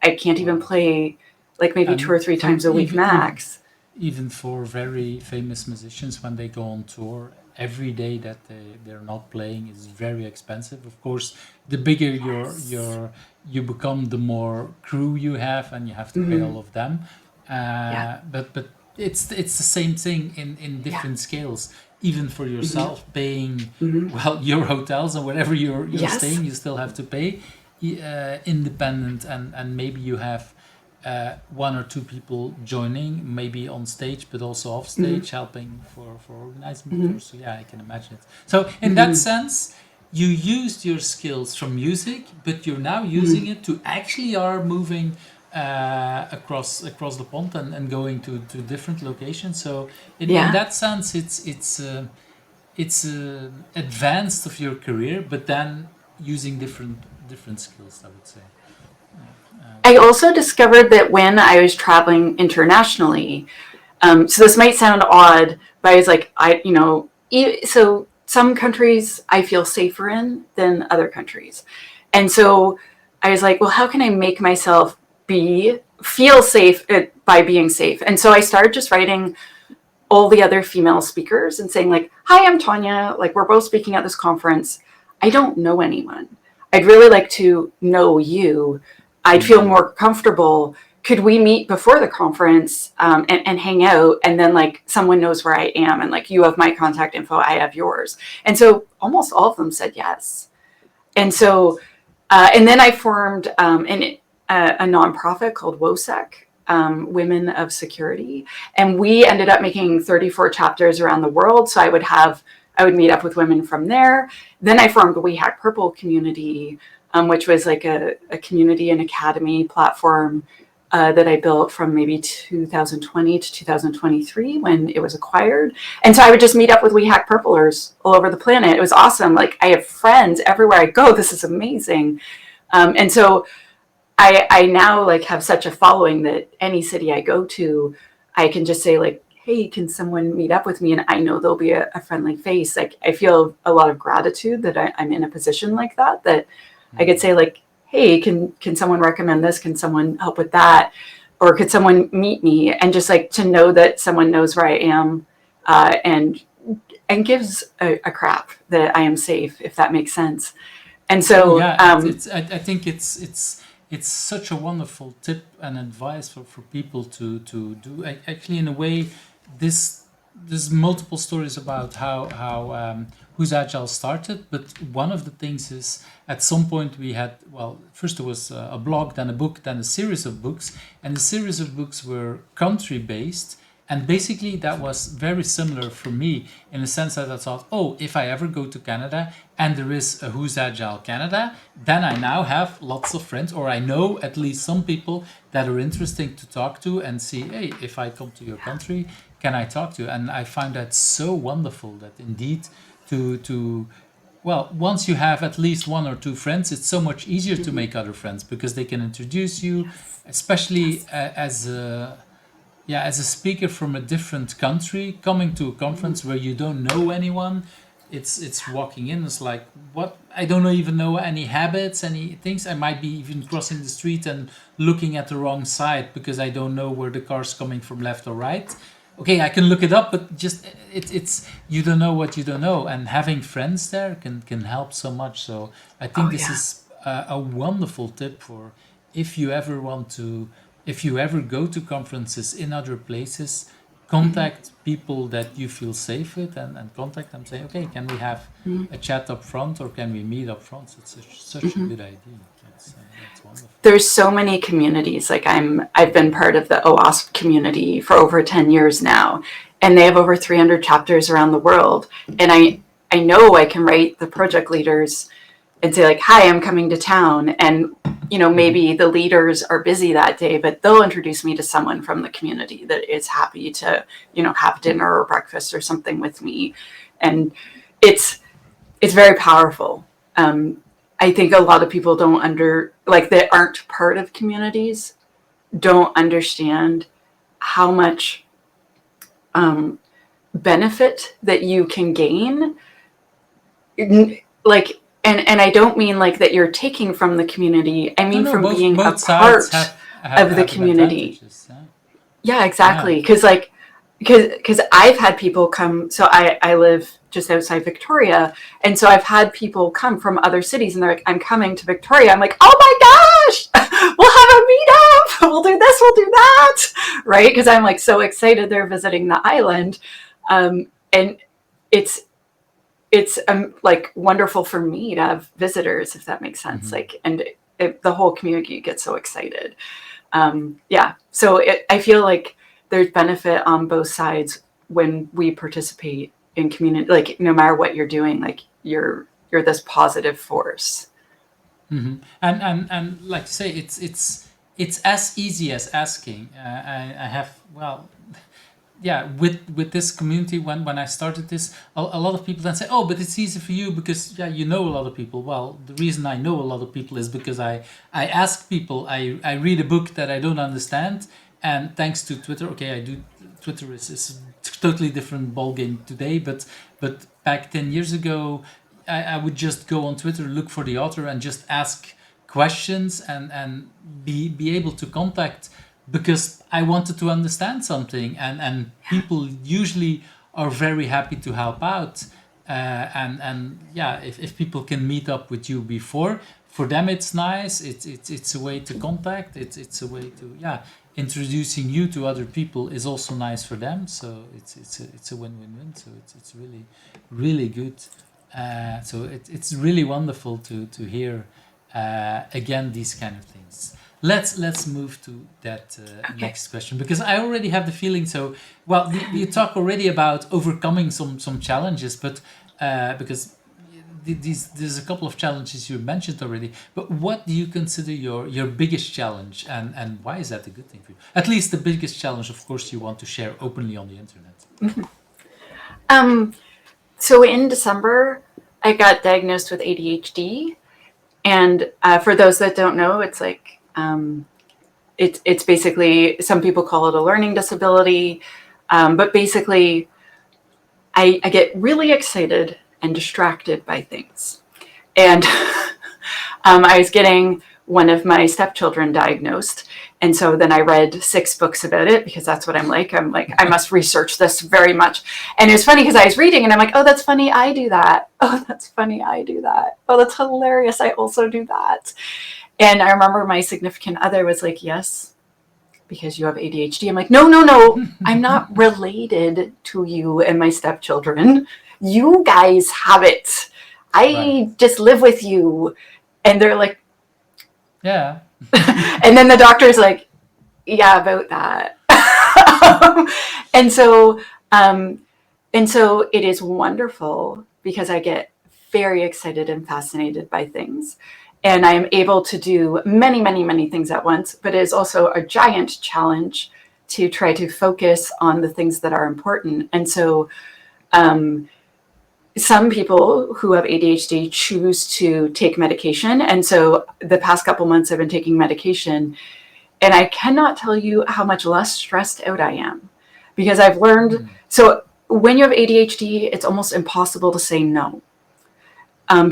I can't even play like maybe 2 or 3 times a week max. Even for very famous musicians, when they go on tour, every day that they're not playing is very expensive. Of course, the bigger you become, the more crew you have, and you have to pay all of them. But it's the same thing in different scales. Even for yourself, paying well your hotels and wherever you're staying, you still have to pay. Independent, and maybe you have 1 or 2 people joining, maybe on stage, but also off stage, helping for organizing tours. So yeah, I can imagine it. So in that sense, you used your skills from music, but you're now using it to actually are moving across the pond and going to different locations. So in that sense, it's advanced of your career, but then using different skills, I would say. I also discovered that when I was traveling internationally, so this might sound odd, but I was like, so some countries I feel safer in than other countries. And so I was like, well, how can I make myself feel safe by being safe? And so I started just writing all the other female speakers and saying like, hi, I'm Tanya. Like, we're both speaking at this conference. I don't know anyone. I'd really like to know you. I'd feel more comfortable. Could we meet before the conference and hang out? And then like someone knows where I am, and like you have my contact info, I have yours. And so almost all of them said yes. And so, and then I formed a nonprofit called WOSEC, Women of Security. And we ended up making 34 chapters around the world. So I would meet up with women from there. Then I formed the We Hack Purple community, which was like a community and academy platform that I built from maybe 2020 to 2023 when it was acquired. And so I would just meet up with We Hack Purplers all over the planet. It was awesome. Like, I have friends everywhere I go. This is amazing. And so I now like have such a following that any city I go to, I can just say like, hey, can someone meet up with me? And I know there'll be a friendly face. Like, I feel a lot of gratitude that I'm in a position like that I could say like, hey, can someone recommend this? Can someone help with that? Or could someone meet me? And just like to know that someone knows where I am and gives a crap that I am safe, if that makes sense. And so I think it's such a wonderful tip and advice for people to do. Actually, in a way, there's multiple stories about how Who's Agile started, but one of the things is at some point we had, well, first there was a blog, then a book, then a series of books, and the series of books were country based. And basically that was very similar for me in the sense that I thought, oh, if I ever go to Canada and there is a Who's Agile Canada, then I now have lots of friends, or I know at least some people that are interesting to talk to and see, hey, if I come to your country, can I talk to you? And I find that so wonderful that indeed well, once you have at least 1 or 2 friends, it's so much easier to make other friends because they can introduce you, especially as a speaker from a different country, coming to a conference where you don't know anyone. It's walking in, it's like, what? I don't even know any habits, any things. I might be even crossing the street and looking at the wrong side because I don't know where the car's coming from, left or right. Okay, I can look it up, but just it's you don't know what you don't know, and having friends there can help so much. So I think this is a wonderful tip for if you ever go to conferences in other places, contact people that you feel safe with, and contact them, say, okay, can we have a chat up front, or can we meet up front? So it's such a good idea. That's wonderful. There's so many communities. Like I've been part of the OWASP community for over 10 years now, and they have over 300 chapters around the world. And I know I can write the project leaders and say, like, hi, I'm coming to town. And, maybe the leaders are busy that day, but they'll introduce me to someone from the community that is happy to, have dinner or breakfast or something with me. And it's very powerful. I think a lot of people that aren't part of communities don't understand how much benefit that you can gain. Like, and I don't mean like that you're taking from the community. I mean from being a part of the community. Yeah, exactly. Because I've had people come. So I live just outside Victoria, and so I've had people come from other cities, and they're like, "I'm coming to Victoria." I'm like, "Oh my gosh, we'll have a meetup. We'll do this. We'll do that." Right? Because I'm like so excited they're visiting the island, and it's like wonderful for me to have visitors, if that makes sense. Like, and the whole community gets so excited. So I feel like there's benefit on both sides when we participate in community. Like, no matter what you're doing, like you're this positive force. And like I say, it's as easy as asking. I have with this community, when I started this, a lot of people then say, oh, but it's easy for you because you know a lot of people. Well, the reason I know a lot of people is because I ask people. I read a book that I don't understand, and thanks to Twitter, okay, I do. Twitter is a totally different ballgame today, but back 10 years ago, I would just go on Twitter, look for the author, and just ask questions and be able to contact, because I wanted to understand something, and people usually are very happy to help out. If people can meet up with you before, for them it's nice. It's a way to contact. It's a way to introducing you to other people is also nice for them. So it's a win-win-win. So it's really really good. So it's really wonderful to hear again these kind of things. Let's move to that next question, because I already have the feeling. So, well, you talk already about overcoming some challenges, but because there's a couple of challenges you mentioned already. But what do you consider your biggest challenge, and why is that a good thing for you? At least the biggest challenge, of course, you want to share openly on the internet. So in December, I got diagnosed with ADHD, and for those that don't know, it's like it's basically, some people call it a learning disability, but basically, I get really excited and distracted by things, and I was getting one of my stepchildren diagnosed. And so then I read 6 books about it, because that's what I'm like. I must research this very much. And it was funny because I was reading and I'm like, oh, that's funny, I do that. Oh, that's funny, I do that. Oh, that's hilarious, I also do that. And I remember my significant other was like, yes, because you have ADHD. I'm like, no, I'm not related to you and my stepchildren. You guys have it. I just live with you. And they're like, yeah. And then the doctor's like, yeah, about that. And so it is wonderful, because I get very excited and fascinated by things, and I am able to do many, many, many things at once. But it is also a giant challenge to try to focus on the things that are important. And so some people who have ADHD choose to take medication. And so the past couple months I've been taking medication, and I cannot tell you how much less stressed out I am, because I've learned, so when you have ADHD, it's almost impossible to say no. Not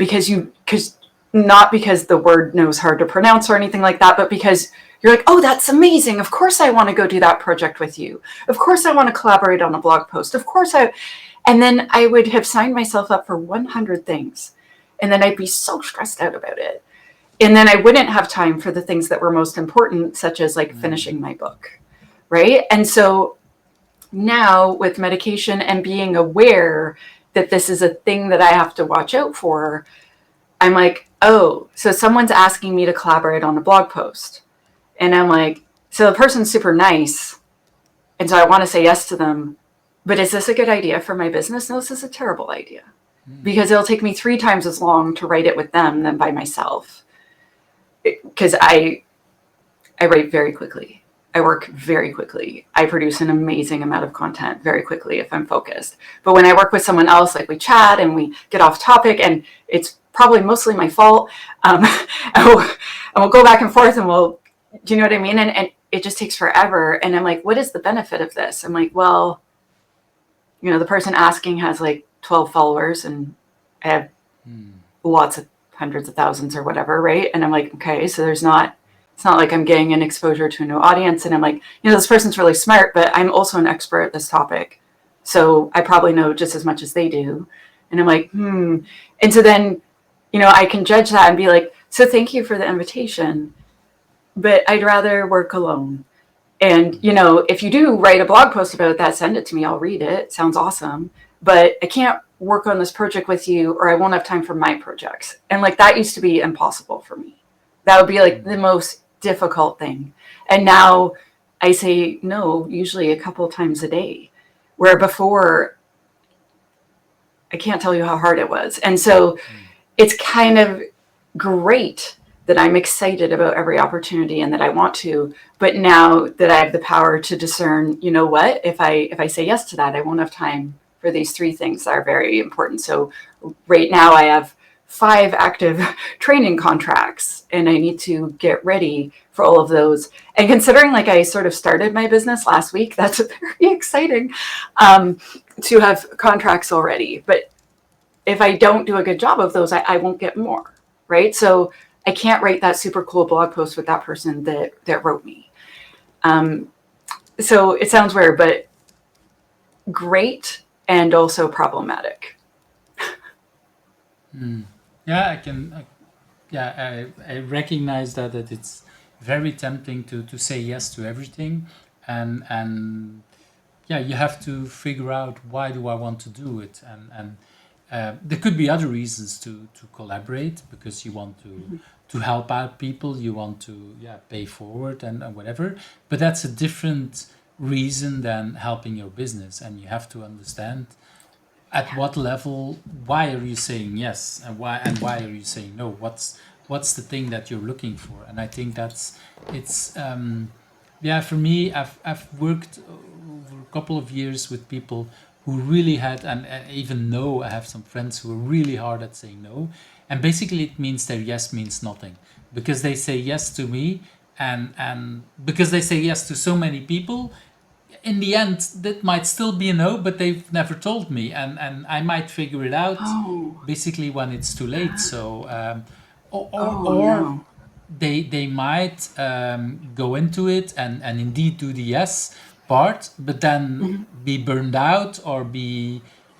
because the word no is hard to pronounce or anything like that, but because you're like, oh, that's amazing. Of course I want to go do that project with you. Of course I want to collaborate on a blog post. Of course and then I would have signed myself up for 100 things, and then I'd be so stressed out about it. And then I wouldn't have time for the things that were most important, such as like finishing my book, right? And so now with medication and being aware that this is a thing that I have to watch out for, I'm like, oh, so someone's asking me to collaborate on a blog post. And I'm like, so the person's super nice. And so I want to say yes to them. But is this a good idea for my business? No, this is a terrible idea. Because it'll take me 3 times as long to write it with them than by myself. Because I write very quickly. I work very quickly. I produce an amazing amount of content very quickly if I'm focused. But when I work with someone else, like we chat and we get off topic, and it's probably mostly my fault, and we'll go back and forth, and do you know what I mean? And it just takes forever. And I'm like, what is the benefit of this? I'm like, well, the person asking has like 12 followers, and I have lots of hundreds of thousands or whatever, right? And I'm like, okay, so it's not like I'm getting an exposure to a new audience. And I'm like, this person's really smart, but I'm also an expert at this topic. So I probably know just as much as they do. And I'm like, And so then, I can judge that and be like, so thank you for the invitation, but I'd rather work alone. And, if you do write a blog post about that, send it to me. I'll read it. Sounds awesome. But I can't work on this project with you, or I won't have time for my projects. And like, that used to be impossible for me. That would be like the most difficult thing. And now I say no, usually a couple times a day, where before I can't tell you how hard it was. And so it's kind of great that I'm excited about every opportunity and that I want to, but now that I have the power to discern, what, if I say yes to that, I won't have time for these 3 things that are very important. So right now I have 5 active training contracts, and I need to get ready for all of those. And considering like I sort of started my business last week, that's very exciting to have contracts already. But if I don't do a good job of those, I won't get more, right? So I can't write that super cool blog post with that person that wrote me. So it sounds weird, but great and also problematic. Yeah, I recognize that it's very tempting to say yes to everything, and you have to figure out, why do I want to do it, and there could be other reasons to collaborate, because you want to help out people, you want to pay forward and whatever, but that's a different reason than helping your business, and you have to understand at what level, why are you saying yes, and why are you saying no, what's the thing that you're looking for. And I think for me, I've worked over a couple of years with people who really had, and even no, I have some friends who are really hard at saying no, and basically it means their yes means nothing, because they say yes to me, and because they say yes to so many people, in the end that might still be a no, but they've never told me, and I might figure it out basically when it's too late. So or they might go into it and indeed do the yes part, but then be burned out, or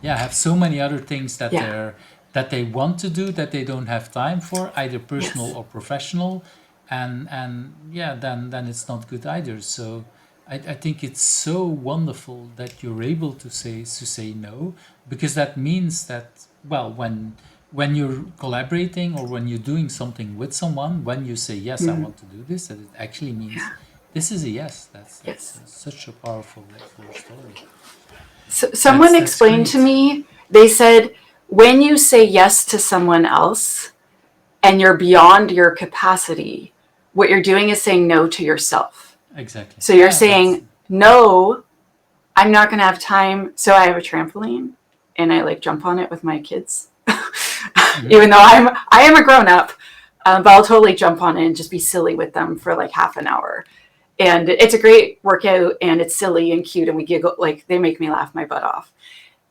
have so many other things that they want to do that they don't have time for, either personal or professional, and then it's not good either. So I think it's so wonderful that you're able to say no, because that means that, well, when you're collaborating or when you're doing something with someone, when you say yes, I want to do this, that it actually means this is a yes. That's such a powerful story. So someone explained to me, they said, when you say yes to someone else and you're beyond your capacity, what you're doing is saying no to yourself. Exactly. So you're saying, no, I'm not going to have time. So I have a trampoline and I like jump on it with my kids, even though I am a grown up, but I'll totally jump on it and just be silly with them for like half an hour. And it's a great workout, and it's silly and cute, and we giggle, like they make me laugh my butt off.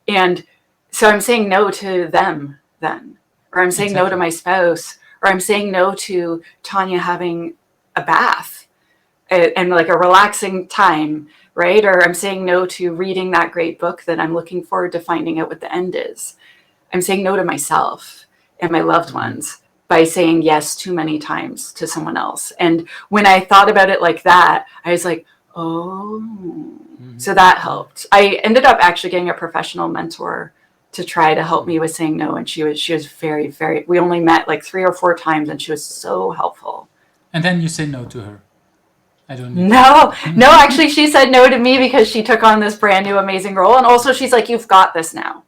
And so I'm saying no to them then, or I'm saying no to my spouse, or I'm saying no to Tanya having a bath and like a relaxing time, right? Or I'm saying no to reading that great book that I'm looking forward to finding out what the end is. I'm saying no to myself and my loved ones, by saying yes too many times to someone else. And when I thought about it like that, I was like, oh, so that helped. I ended up actually getting a professional mentor to try to help me with saying no. And she was very, very, we only met like 3 or 4 times and she was so helpful. And then you say no to her. I don't know. No, actually she said no to me because she took on this brand new amazing role. And also she's like, you've got this now.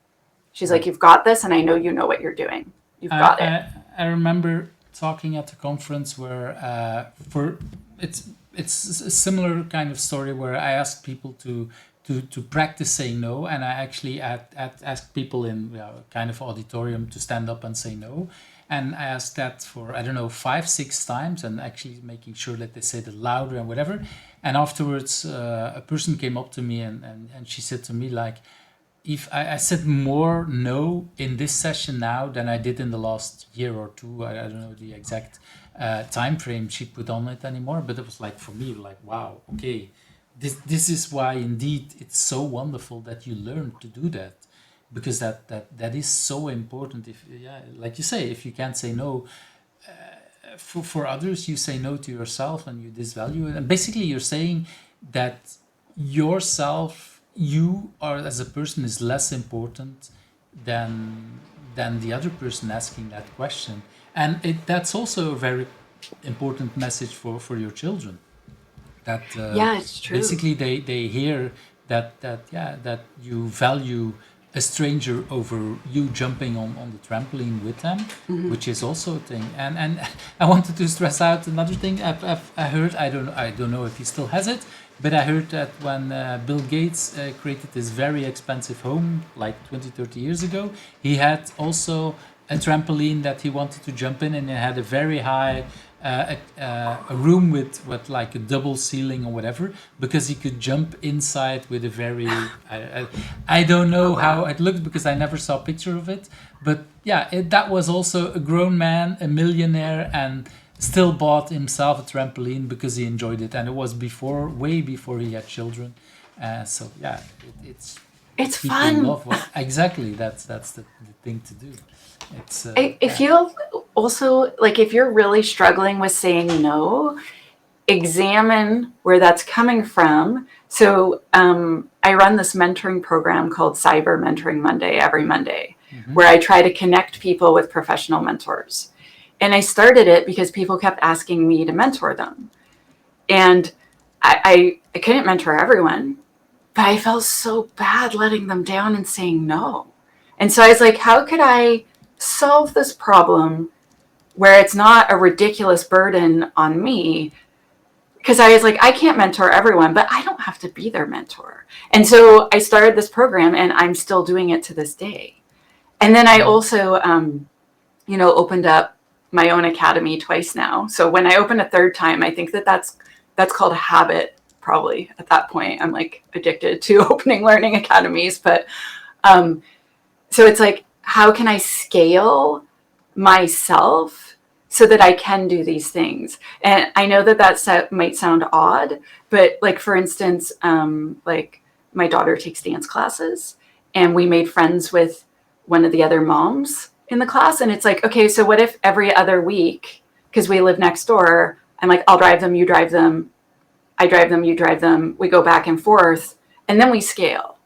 She's like, you've got this. And I know you know what you're doing. You've got it. I remember talking at a conference where it's a similar kind of story where I asked people to practice saying no, and I actually asked people in kind of auditorium to stand up and say no, and I asked that for 5-6 times, and actually making sure that they said it louder and whatever. And afterwards, a person came up to me and she said to me like, if I said more no in this session now than I did in the last year or two. I don't know the exact time frame she put on it anymore, but it was like, for me, like, wow, okay, this is why indeed it's so wonderful that you learn to do that, because that is so important. If like you say, if you can't say no for others, you say no to yourself and you disvalue it, and basically you're saying that you are as a person is less important than the other person asking that question. And that's also a very important message for your children, that it's true. Basically they hear that you value a stranger over you jumping on the trampoline with them, which is also a thing. And I wanted to stress out another thing I heard. I don't know if he still has it, but I heard that when Bill Gates created this very expensive home like 20-30 years ago, he had also a trampoline that he wanted to jump in, and it had a very high a room with like a double ceiling or whatever, because he could jump inside with a very I don't know how it looked because I never saw a picture of it, but that was also a grown man, a millionaire, and still bought himself a trampoline because he enjoyed it, and it was way before he had children. So it's fun. Exactly, that's the thing to do. If you also, like, if you're really struggling with saying no, examine where that's coming from. So I run this mentoring program called Cyber Mentoring Monday every Monday, where I try to connect people with professional mentors. And I started it because people kept asking me to mentor them. And I couldn't mentor everyone, but I felt so bad letting them down and saying no. And so I was like, how could I solve this problem where it's not a ridiculous burden on me? Because I was like, I can't mentor everyone, but I don't have to be their mentor. And so I started this program, and I'm still doing it to this day. And then I also, opened up my own academy twice now. So when I open a third time, I think that's called a habit. Probably at that point, I'm like addicted to opening learning academies. But so it's like, how can I scale myself so that I can do these things? And I know that might sound odd, but like, for instance, like my daughter takes dance classes, and we made friends with one of the other moms in the class. And it's like, okay, so what if every other week, because we live next door, I'm like, I'll drive them, you drive them, I drive them, you drive them, we go back and forth, and then we scale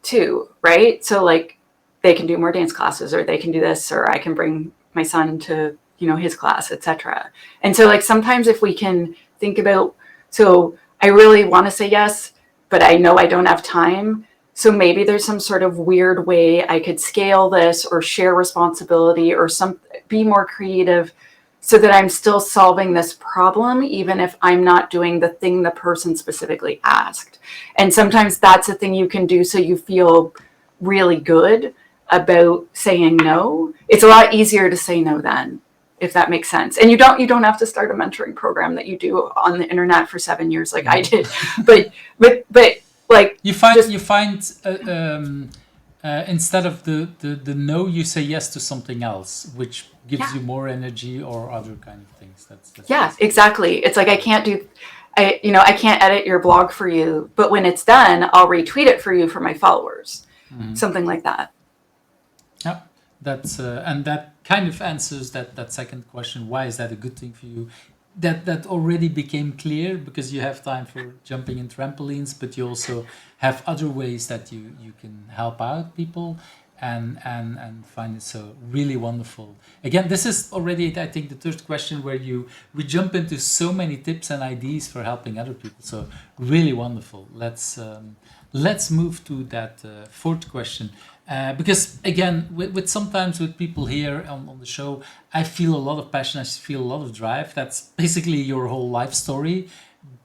too, right? So like, they can do more dance classes, or they can do this, or I can bring my son to, his class, etc. And so like, sometimes if we can think about, so I really want to say yes, but I know I don't have time. So maybe there's some sort of weird way I could scale this, or share responsibility, or be more creative, so that I'm still solving this problem, even if I'm not doing the thing the person specifically asked. And sometimes that's a thing you can do, so you feel really good about saying no. It's a lot easier to say no then, if that makes sense. And you don't have to start a mentoring program that you do on the internet for 7 years like I did, but like, you find instead of the no, you say yes to something else, which gives you more energy or other kind of things. That's exactly. It's like, I can't edit your blog for you, but when it's done, I'll retweet it for you for my followers. Something like that. Yeah, That's and that kind of answers that second question. Why is that a good thing for you? That already became clear because you have time for jumping in trampolines, but you also have other ways that you can help out people and find it so really wonderful. Again, this is already, I think, the third question where we jump into so many tips and ideas for helping other people. So really wonderful. Let's move to that fourth question. Because again, with sometimes with people here on the show, I feel a lot of passion. I feel a lot of drive. That's basically your whole life story,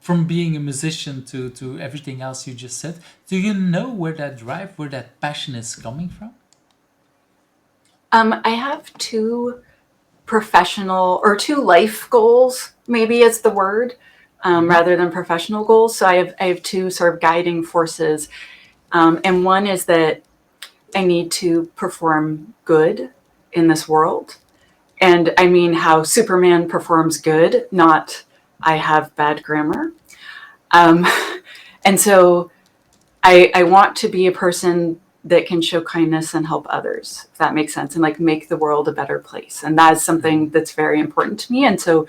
from being a musician to everything else you just said. Do you know where that drive, where that passion is coming from? I have two two life goals, maybe is the word, rather than professional goals. So I have two sort of guiding forces. And one is that I need to perform good in this world. And I mean how Superman performs good, not I have bad grammar. And so I want to be a person that can show kindness and help others, if that makes sense, and like make the world a better place. And that is something that's very important to me. And so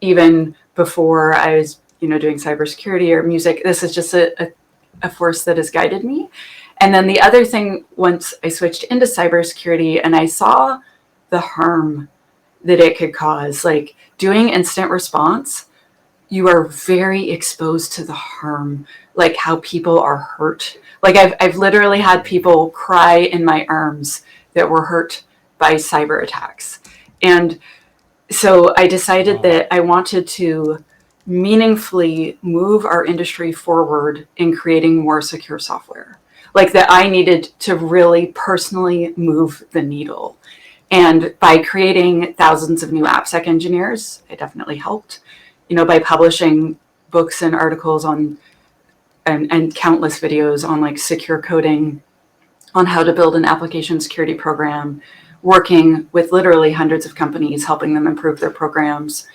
even before I was, doing cybersecurity or music, this is just a force that has guided me. And then the other thing, once I switched into cybersecurity and I saw the harm that it could cause, like doing instant response, you are very exposed to the harm, like how people are hurt. Like I've literally had people cry in my arms that were hurt by cyber attacks. And so I decided that I wanted to meaningfully move our industry forward in creating more secure software. Like that I needed to really personally move the needle. And by creating thousands of new AppSec engineers, it definitely helped. By publishing books and articles on and countless videos on like secure coding, on how to build an application security program, working with literally hundreds of companies, helping them improve their programs.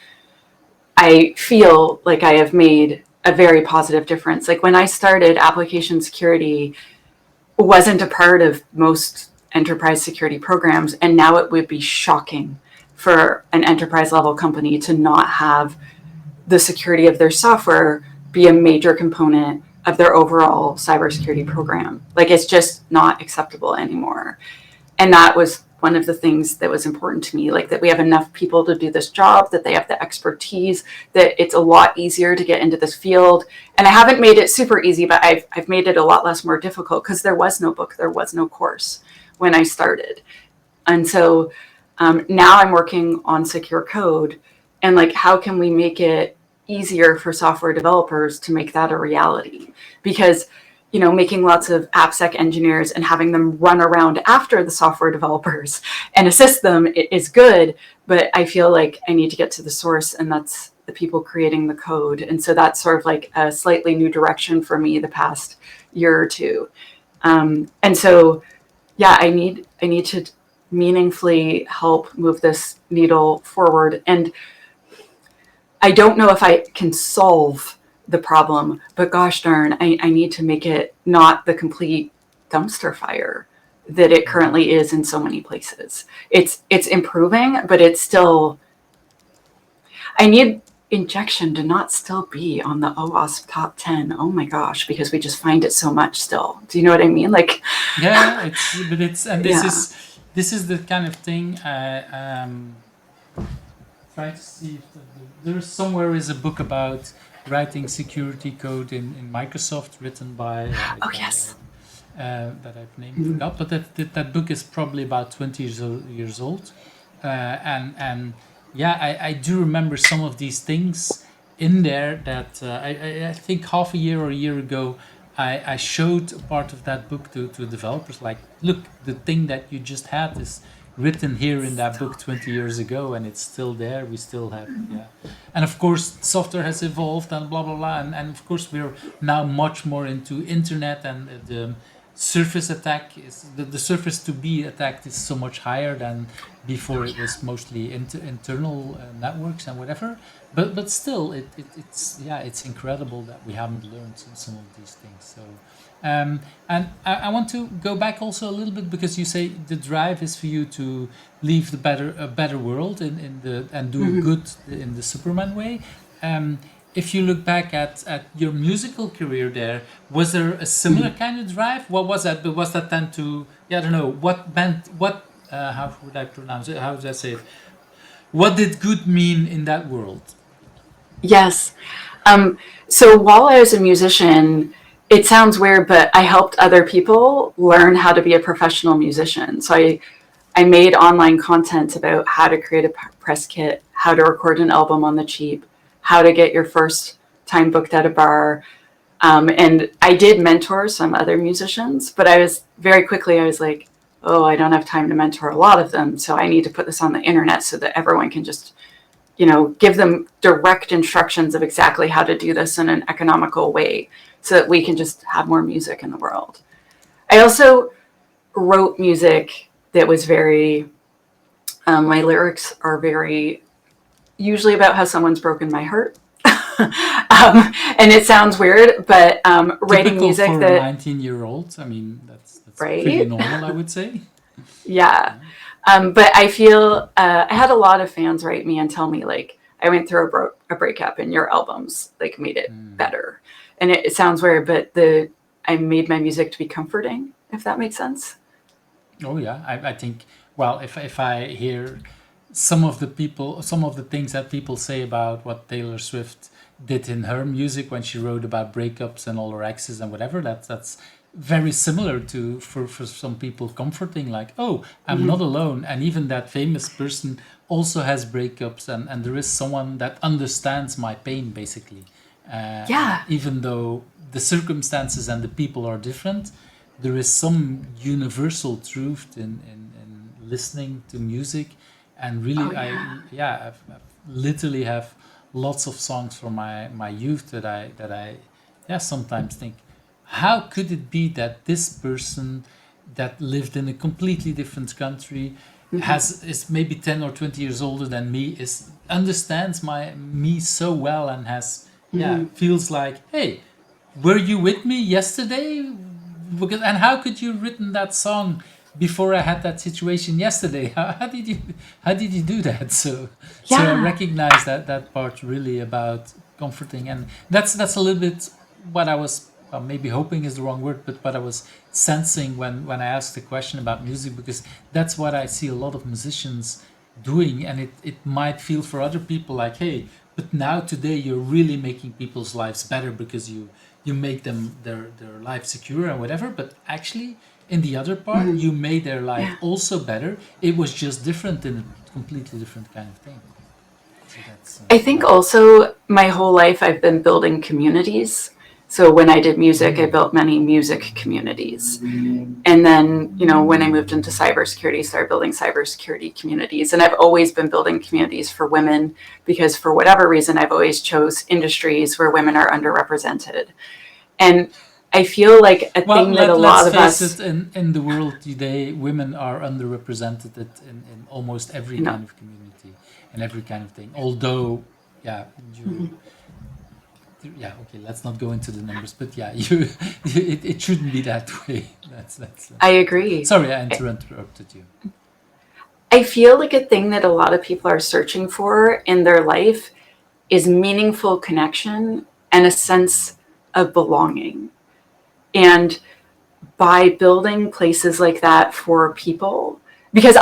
I feel like I have made a very positive difference. Like when I started, application security wasn't a part of most enterprise security programs. And now it would be shocking for an enterprise level company to not have the security of their software be a major component of their overall cybersecurity program. Like it's just not acceptable anymore. And that was one of the things that was important to me, like that we have enough people to do this job, that they have the expertise, that it's a lot easier to get into this field. And I haven't made it super easy, but I've made it a lot less more difficult because there was no book, there was no course when I started. And so now I'm working on secure code and like, how can we make it easier for software developers to make that a reality? Because making lots of AppSec engineers and having them run around after the software developers and assist them is good, but I feel like I need to get to the source, and that's the people creating the code. And so that's sort of like a slightly new direction for me the past year or two. And so, yeah, I need to meaningfully help move this needle forward. And I don't know if I can solve the problem, but gosh darn, I need to make it not the complete dumpster fire that it currently is in so many places. It's improving, but it's still, I need injection to not still be on the OWASP top 10. Oh my gosh, because we just find it so much still. Do you know what I mean? Like, yeah, this is the kind of thing try to see if there's somewhere is a book about writing security code in Microsoft written by yes, that I've named it up, but that book is probably about 20 years old, and yeah, I do remember some of these things in there that I think half a year or a year ago I showed a part of that book to developers, like, look, the thing that you just had is written here in that book 20 years ago, and it's still there. We still have, yeah. And of course, software has evolved and blah, blah, blah. And of course, we're now much more into internet and the surface attack is the surface to be attacked is so much higher than before. It was mostly internal networks and whatever. But still, it's incredible that we haven't learned some of these things. So. And I want to go back also a little bit, because you say the drive is for you to leave a better world and do good in the Superman way. If you look back at your musical career there, was there a similar kind of drive? What was that? But was that then to, I don't know, how would I pronounce it? How would I say it? What did good mean in that world? Yes. So while I was a musician, it sounds weird, but I helped other people learn how to be a professional musician. So I made online content about how to create a press kit, how to record an album on the cheap, how to get your first time booked at a bar. And I did mentor some other musicians, but I was like, oh, I don't have time to mentor a lot of them. So I need to put this on the internet so that everyone can just, give them direct instructions of exactly how to do this in an economical way, so that we can just have more music in the world. I also wrote music that was my lyrics are very usually about how someone's broken my heart. And it sounds weird, but writing Typical music for that 19-year-olds. I mean, that's right? pretty normal, I would say. Yeah. But I feel I had a lot of fans write me and tell me, like, I went through a breakup and your albums like made it better. And it sounds weird, but I made my music to be comforting, if that makes sense. Oh yeah, I think, well, if I hear some of the things that people say about what Taylor Swift did in her music when she wrote about breakups and all her exes and whatever, that's very similar to for some people comforting, like, oh, I'm not alone, and even that famous person also has breakups, and there is someone that understands my pain, basically. Even though the circumstances and the people are different, there is some universal truth in listening to music. And really, I've literally have lots of songs from my youth that I sometimes think, how could it be that this person that lived in a completely different country is maybe 10 or 20 years older than me, understands me so well, and has feels like, hey, were you with me yesterday? And how could you written that song before I had that situation yesterday? How did you do that? So I recognize that part really about comforting, and that's a little bit what I was maybe hoping is the wrong word, but what I was sensing when I asked the question about music, because that's what I see a lot of musicians doing, and it might feel for other people like, hey, but now today you're really making people's lives better because you make them their life secure and whatever, but actually in the other part you made their life also better. It was just different, in a completely different kind of thing. So that's, I think also my whole life I've been building communities. So when I did music, I built many music communities. And then, when I moved into cybersecurity, started building cybersecurity communities. And I've always been building communities for women, because for whatever reason, I've always chose industries where women are underrepresented. And I feel like a thing that a lot of us... Let's face it, in the world today, women are underrepresented in almost every kind of community and every kind of thing. Although, okay, let's not go into the numbers, but it shouldn't be that way. That's I agree. Sorry, I interrupted you. I feel like a thing that a lot of people are searching for in their life is meaningful connection and a sense of belonging. And by building places like that for people, because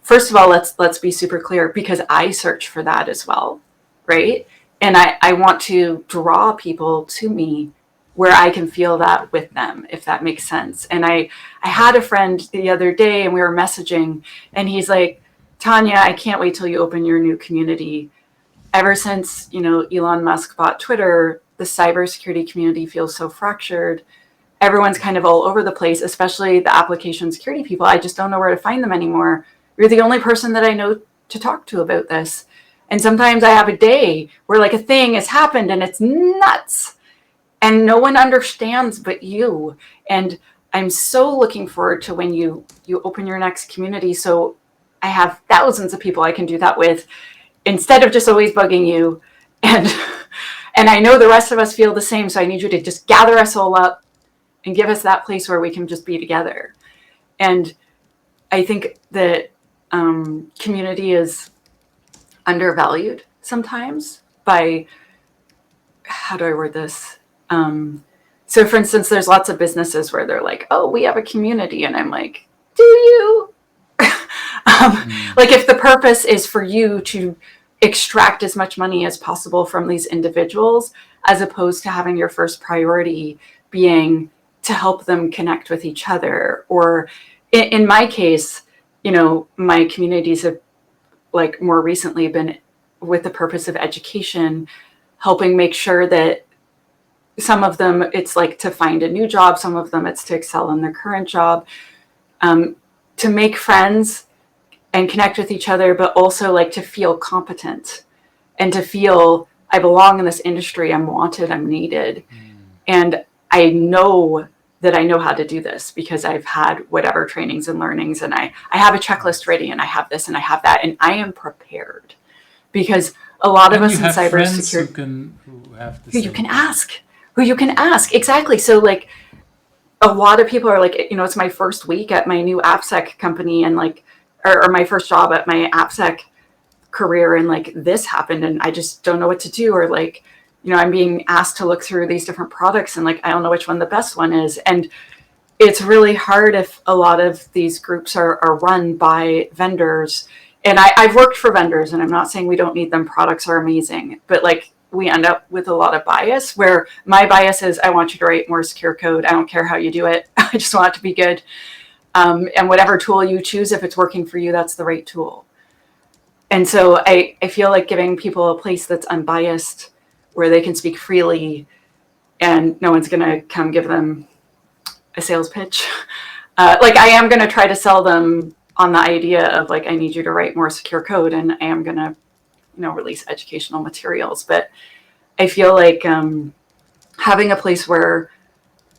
first of all, let's be super clear, because I search for that as well, right? And I want to draw people to me where I can feel that with them, if that makes sense. And I had a friend the other day, and we were messaging, and he's like, Tanya, I can't wait till you open your new community. Ever since, Elon Musk bought Twitter, the cybersecurity community feels so fractured. Everyone's kind of all over the place, especially the application security people. I just don't know where to find them anymore. You're the only person that I know to talk to about this. And sometimes I have a day where like a thing has happened and it's nuts and no one understands but you. And I'm so looking forward to when you open your next community. So I have thousands of people I can do that with instead of just always bugging you. And I know the rest of us feel the same. So I need you to just gather us all up and give us that place where we can just be together. And I think that community is undervalued sometimes by, how do I word this? So for instance, there's lots of businesses where they're like, oh, we have a community. And I'm like, do you? Like if the purpose is for you to extract as much money as possible from these individuals, as opposed to having your first priority being to help them connect with each other. Or in my case, my communities have like more recently been with the purpose of education, helping make sure that some of them it's like to find a new job, some of them it's to excel in their current job, to make friends and connect with each other, but also like to feel competent and to feel I belong in this industry, I'm wanted, I'm needed. And I know that I know how to do this because I've had whatever trainings and learnings, and I have a checklist ready, and I have this and I have that, and I am prepared. Because a lot of us in cybersecurity who you can ask. Exactly. So like a lot of people are like, it's my first week at my new AppSec company, and like, or my first job at my AppSec career, and like this happened and I just don't know what to do. Or like, I'm being asked to look through these different products and like, I don't know which one the best one is. And it's really hard if a lot of these groups are run by vendors. And I've worked for vendors, and I'm not saying we don't need them. Products are amazing, but like we end up with a lot of bias, where my bias is I want you to write more secure code. I don't care how you do it. I just want it to be good. And whatever tool you choose, if it's working for you, that's the right tool. And so I feel like giving people a place that's unbiased, where they can speak freely and no one's going to come give them a sales pitch. Like I am going to try to sell them on the idea of like, I need you to write more secure code, and I am going to, release educational materials. But I feel like having a place where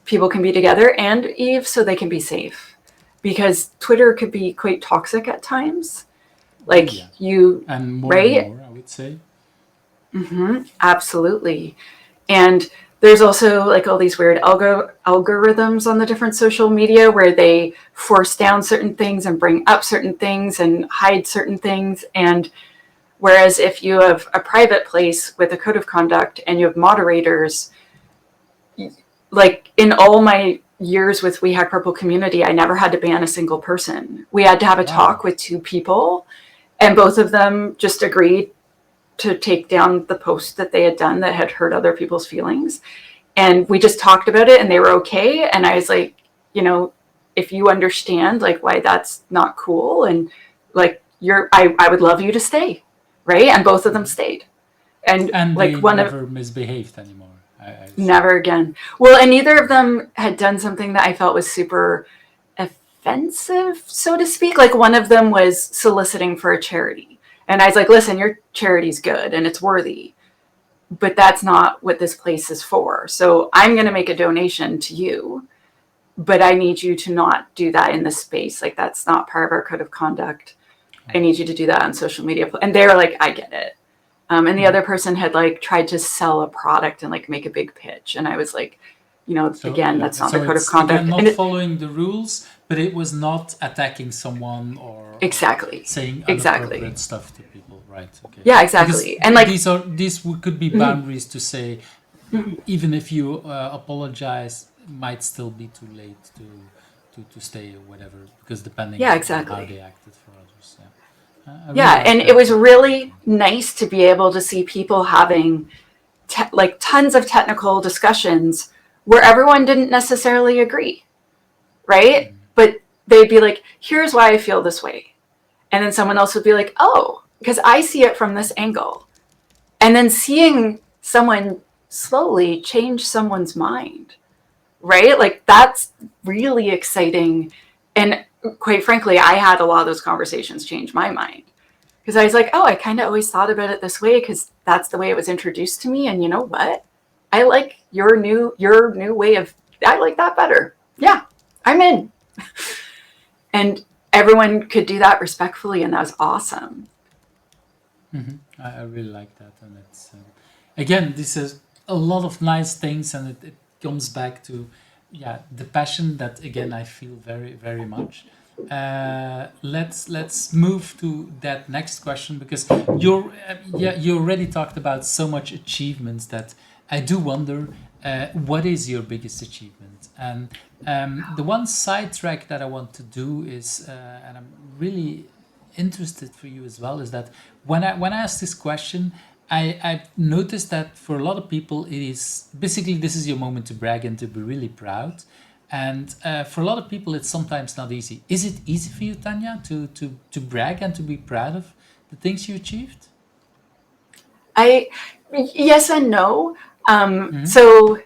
people can be together, and Eve, so they can be safe, because Twitter could be quite toxic at times. Like and more right? and more, I would say. Absolutely. And there's also like all these weird algorithms on the different social media where they force down certain things and bring up certain things and hide certain things. And whereas if you have a private place with a code of conduct and you have moderators, like in all my years with We Hack Purple community, I never had to ban a single person. We had to have a talk with 2 people, and both of them just agreed to take down the post that they had done that had hurt other people's feelings. And we just talked about it, and they were okay. And I was like, if you understand like why that's not cool, and like I would love you to stay. Right. And both of them stayed. And like they one never misbehaved anymore. Never again. Well, and neither of them had done something that I felt was super offensive, so to speak. Like one of them was soliciting for a charity. And I was like, listen, your charity's good and it's worthy, but that's not what this place is for. So I'm going to make a donation to you, but I need you to not do that in this space. Like that's not part of our code of conduct. I need you to do that on social media. And they were like, I get it. And the other person had like tried to sell a product and like make a big pitch. And I was like, again, that's not the code of conduct. Again, not following the rules, but it was not attacking someone or saying inappropriate stuff to people, right? Okay. Yeah, exactly. Because and like these could be boundaries to say, even if you apologize, might still be too late to stay or whatever, because depending on how they acted for others. And it was really nice to be able to see people having like tons of technical discussions where everyone didn't necessarily agree, right? But they'd be like, here's why I feel this way. And then someone else would be like, oh, because I see it from this angle. And then seeing someone slowly change someone's mind, right? Like that's really exciting. And quite frankly, I had a lot of those conversations change my mind, because I was like, oh, I kind of always thought about it this way because that's the way it was introduced to me. And you know what? I like your new way of, I like that better. Yeah, I'm in. And everyone could do that respectfully, and that was awesome. I really like that, and it's again, this is a lot of nice things, and it comes back to the passion that again I feel very very much. Let's move to that next question, because you already talked about so much achievements that I do wonder what is your biggest achievement. And the one sidetrack that I want to do is, and I'm really interested for you as well, is that when I ask this question, I've noticed that for a lot of people it is basically, this is your moment to brag and to be really proud. And for a lot of people it's sometimes not easy. Is it easy for you, Tanya, to brag and to be proud of the things you achieved? Yes and no. So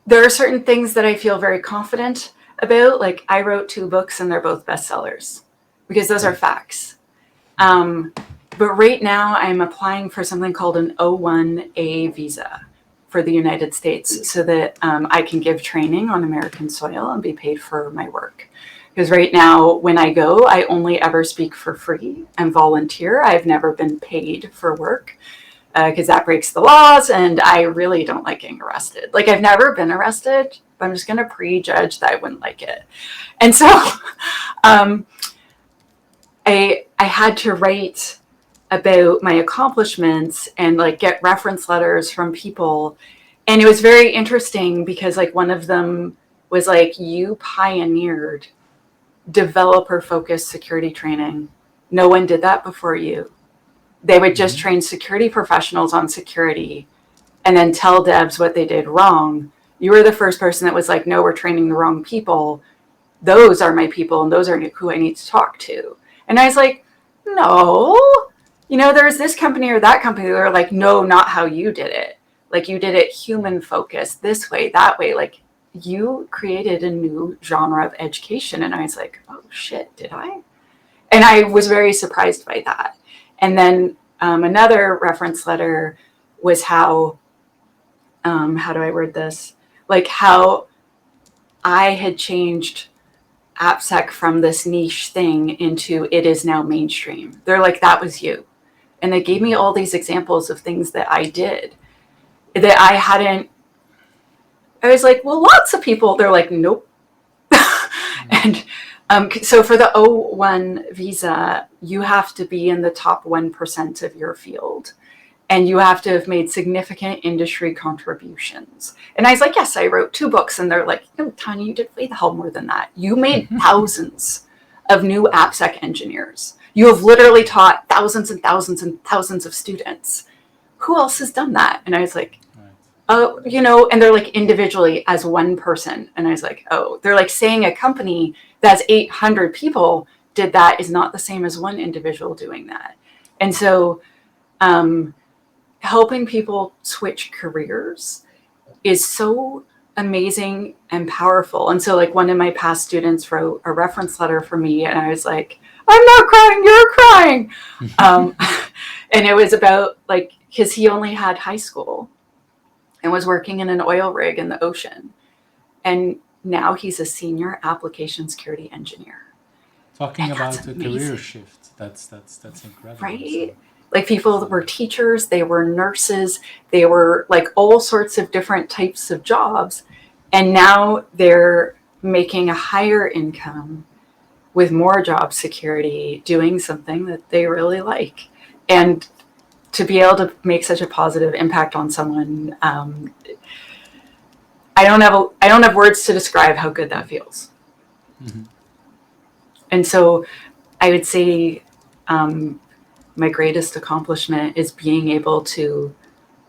there are certain things that I feel very confident about. Like, I wrote 2 books and they're both bestsellers, because those are facts. But right now I'm applying for something called an O1A visa for the United States, so that I can give training on American soil and be paid for my work. Because right now when I go, I only ever speak for free and volunteer. I've never been paid for work, because that breaks the laws, and I really don't like getting arrested. Like, I've never been arrested, but I'm just going to prejudge that I wouldn't like it. And so I had to write about my accomplishments and like get reference letters from people. And it was very interesting because like one of them was like, you pioneered developer focused security training. No one did that before you. They would just train security professionals on security and then tell devs what they did wrong. You were the first person that was like, no, we're training the wrong people. Those are my people, and those are who I need to talk to. And I was like, no, there's this company or that company. They're like, no, not how you did it. Like, you did it human focused, this way, that way. Like, you created a new genre of education. And I was like, oh shit, did I? And I was very surprised by that. And then another reference letter was how do I word this? Like, how I had changed AppSec from this niche thing into it is now mainstream. They're like, that was you. And they gave me all these examples of things that I did that I hadn't. I was like, well, lots of people. They're like, nope. And so for the O1 visa, you have to be in the top 1% of your field. And you have to have made significant industry contributions. And I was like, yes, I wrote 2 books. And they're like, no, Tanya, you did way the hell more than that. You made thousands of new AppSec engineers. You have literally taught thousands and thousands and thousands of students. Who else has done that? And I was like, oh, and they're like, individually as one person. And I was like, oh, they're like saying a company that's 800 people did that is not the same as one individual doing that. And so, helping people switch careers is so amazing and powerful. And so like one of my past students wrote a reference letter for me, and I was like, I'm not crying, you're crying. And it was about like, because he only had high school and was working in an oil rig in the ocean. And now he's a senior application security engineer. Talking about a career shift, that's incredible. Right? So. Like, people were teachers, they were nurses, they were like all sorts of different types of jobs. And now they're making a higher income with more job security, doing something that they really like. And to be able to make such a positive impact on someone, I don't have words to describe how good that feels. And so I would say my greatest accomplishment is being able to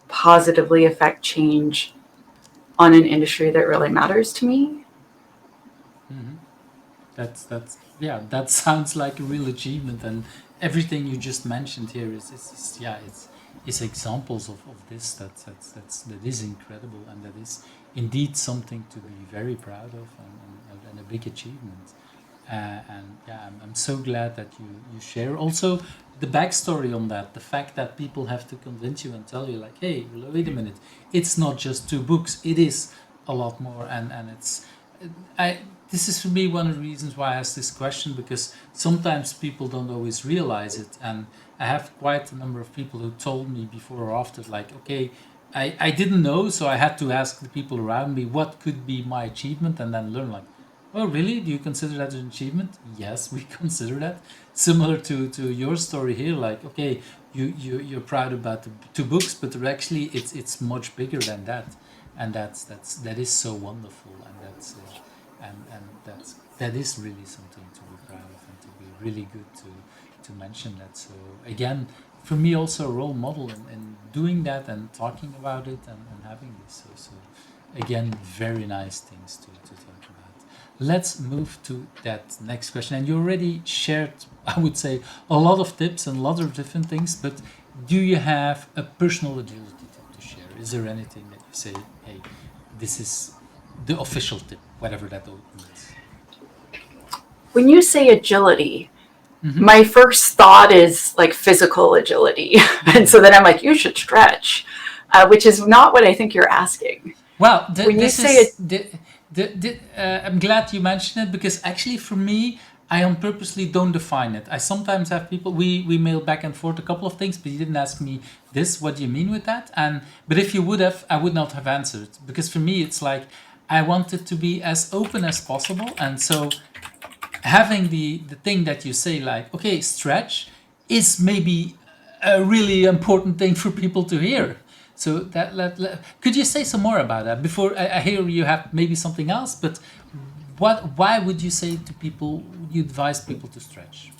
positively affect change on an industry that really matters to me. That sounds like a real achievement, and everything you just mentioned here is examples of this that is incredible, and that is indeed something to be very proud of, and a big achievement. I'm so glad that you share also the backstory on that, the fact that people have to convince you and tell you like, hey, wait a minute, it's not just 2 books, it is a lot more, and it's this is for me one of the reasons why I asked this question, because sometimes people don't always realize it. And I have quite a number of people who told me before or after, like, okay, I didn't know, so I had to ask the people around me what could be my achievement, and then learn, like, oh, really? Do you consider that an achievement? Yes, we consider that. Similar to your story here, like, okay, you're proud about the two books, but actually it's much bigger than that, and that is so wonderful, and that is really something to be proud of, and to be really good to mention that. So again, for me also a role model in doing that and talking about it, and having this. So again, very nice things to talk about. Let's move to that next question. And you already shared, I would say, a lot of tips and a lot of different things, but do you have a personal agility tip to share? Is there anything that you say, hey, this is the official tip, whatever that means? When you say agility, my first thought is like physical agility. And so then I'm like, you should stretch, which is not what I think you're asking. Well, when you say I'm glad you mentioned it, because actually for me, I on purposely don't define it. I sometimes have people, we mail back and forth a couple of things, but you didn't ask me this, what do you mean with that? But if you would have, I would not have answered, because for me it's like, I want it to be as open as possible. And so having the thing that you say, like, okay, stretch is maybe a really important thing for people to hear. So could you say some more about that? Before I hear you have maybe something else, but why would you say to people, you advise people to stretch?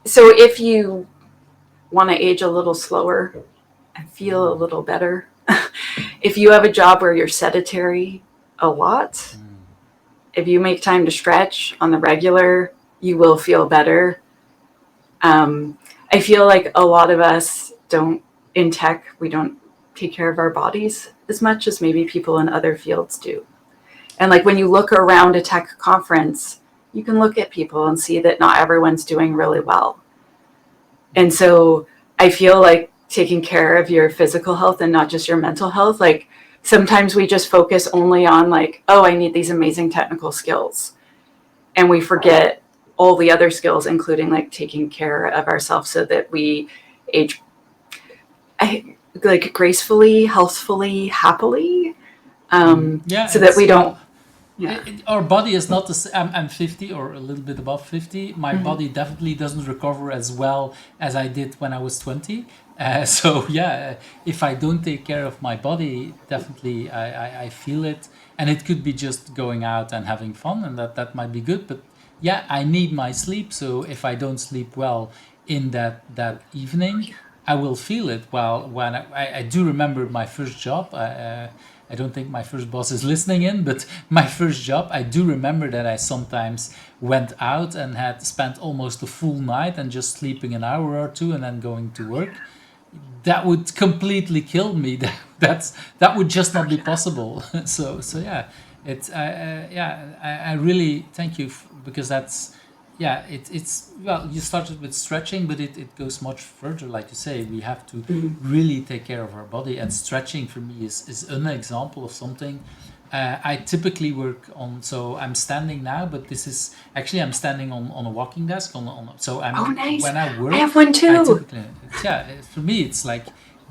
So if you want to age a little slower and feel a little better, if you have a job where you're sedentary a lot, if you make time to stretch on the regular, you will feel better. I feel like a lot of us in tech, we don't take care of our bodies as much as maybe people in other fields do. And like when you look around a tech conference, you can look at people and see that not everyone's doing really well. And so I feel like taking care of your physical health and not just your mental health, like sometimes we just focus only on like, oh, I need these amazing technical skills. And we forget all the other skills, including like taking care of ourselves so that we age like gracefully, healthfully, happily, so that we don't. Our body is not the same. I'm 50 or a little bit above 50. My body definitely doesn't recover as well as I did when I was 20. So yeah, if I don't take care of my body, definitely I feel it. And it could be just going out and having fun, and that might be good. But yeah, I need my sleep. So if I don't sleep well in that evening, I will feel it. Well, when I do remember my first job. I don't think my first boss is listening in, but my first job, I do remember that I sometimes went out and had spent almost a full night and just sleeping an hour or two and then going to work. That would completely kill me. That would just not be possible. So yeah, I really thank you because that's. Yeah, it's well, you started with stretching, but it goes much further. Like you say, we have to really take care of our body, and stretching for me is an example of something. I typically work on, so I'm standing now, but this is actually, I'm standing on a walking desk. So I'm, nice. When I work, I have one too. For me, it's like,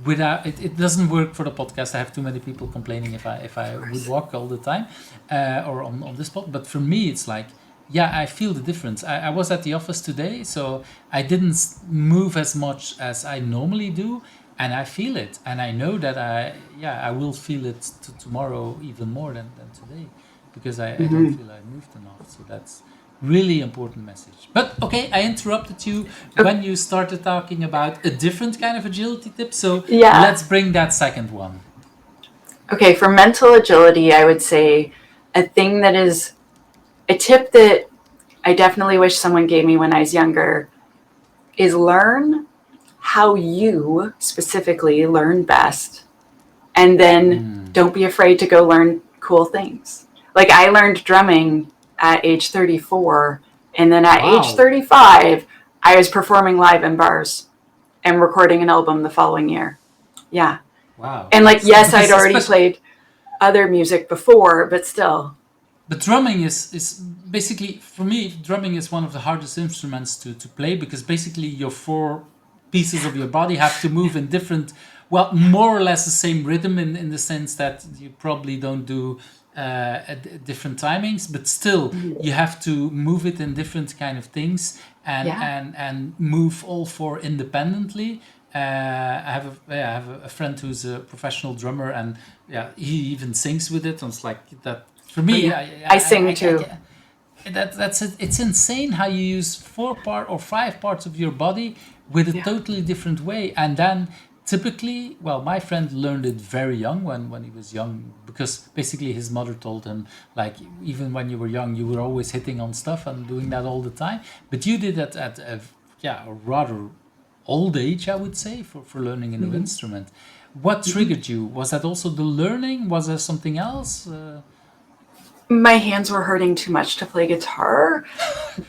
without it doesn't work for the podcast. I have too many people complaining if I would walk all the time, or on this spot. But for me, it's like, yeah, I feel the difference. I was at the office today, so I didn't move as much as I normally do, and I feel it. And I know that I will feel it tomorrow even more than today, because I don't feel I moved enough. So that's really important message. But okay, I interrupted you when you started talking about a different kind of agility tip. So let's bring that second one. Okay, for mental agility, I would say a thing that is a tip that I definitely wish someone gave me when I was younger is learn how you specifically learn best. And then don't be afraid to go learn cool things. Like I learned drumming at age 34. And then at age 35, I was performing live in bars and recording an album the following year. Yeah. Wow. And like, yes, I'd already played other music before, but still. But drumming is basically, for me, drumming is one of the hardest instruments to play, because basically your four pieces of your body have to move in different, well, more or less the same rhythm, in the sense that you probably don't do at different timings, but still you have to move it in different kind of things, and move all four independently. I have a friend who's a professional drummer, and he even sings with it. And it's like that for me. I sing too. It's insane how you use 5 parts of your body with a totally different way. And then typically, well, my friend learned it very young, when he was young, because basically his mother told him, like, even when you were young, you were always hitting on stuff and doing that all the time. But you did that at a rather old age, I would say, for learning a new instrument. What triggered you? Was that also the learning? Was there something else? My hands were hurting too much to play guitar,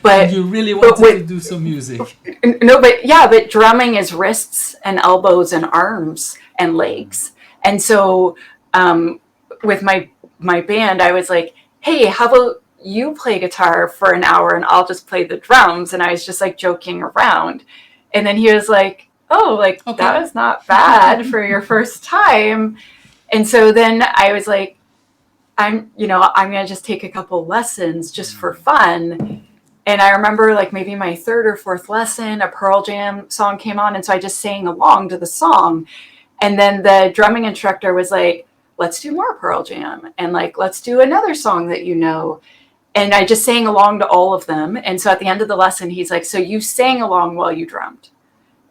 but you really wanted to do some music. No, but drumming is wrists and elbows and arms and legs. And so with my band, I was like, hey, how about you play guitar for an hour and I'll just play the drums? And I was just like joking around. And then he was like, oh, like, okay, that was not bad for your first time. And so then I was like, I'm going to just take a couple lessons just for fun. And I remember, like, maybe my third or fourth lesson, a Pearl Jam song came on. And so I just sang along to the song. And then the drumming instructor was like, let's do more Pearl Jam. And like, let's do another song that you know. And I just sang along to all of them. And so at the end of the lesson, he's like, so you sang along while you drummed.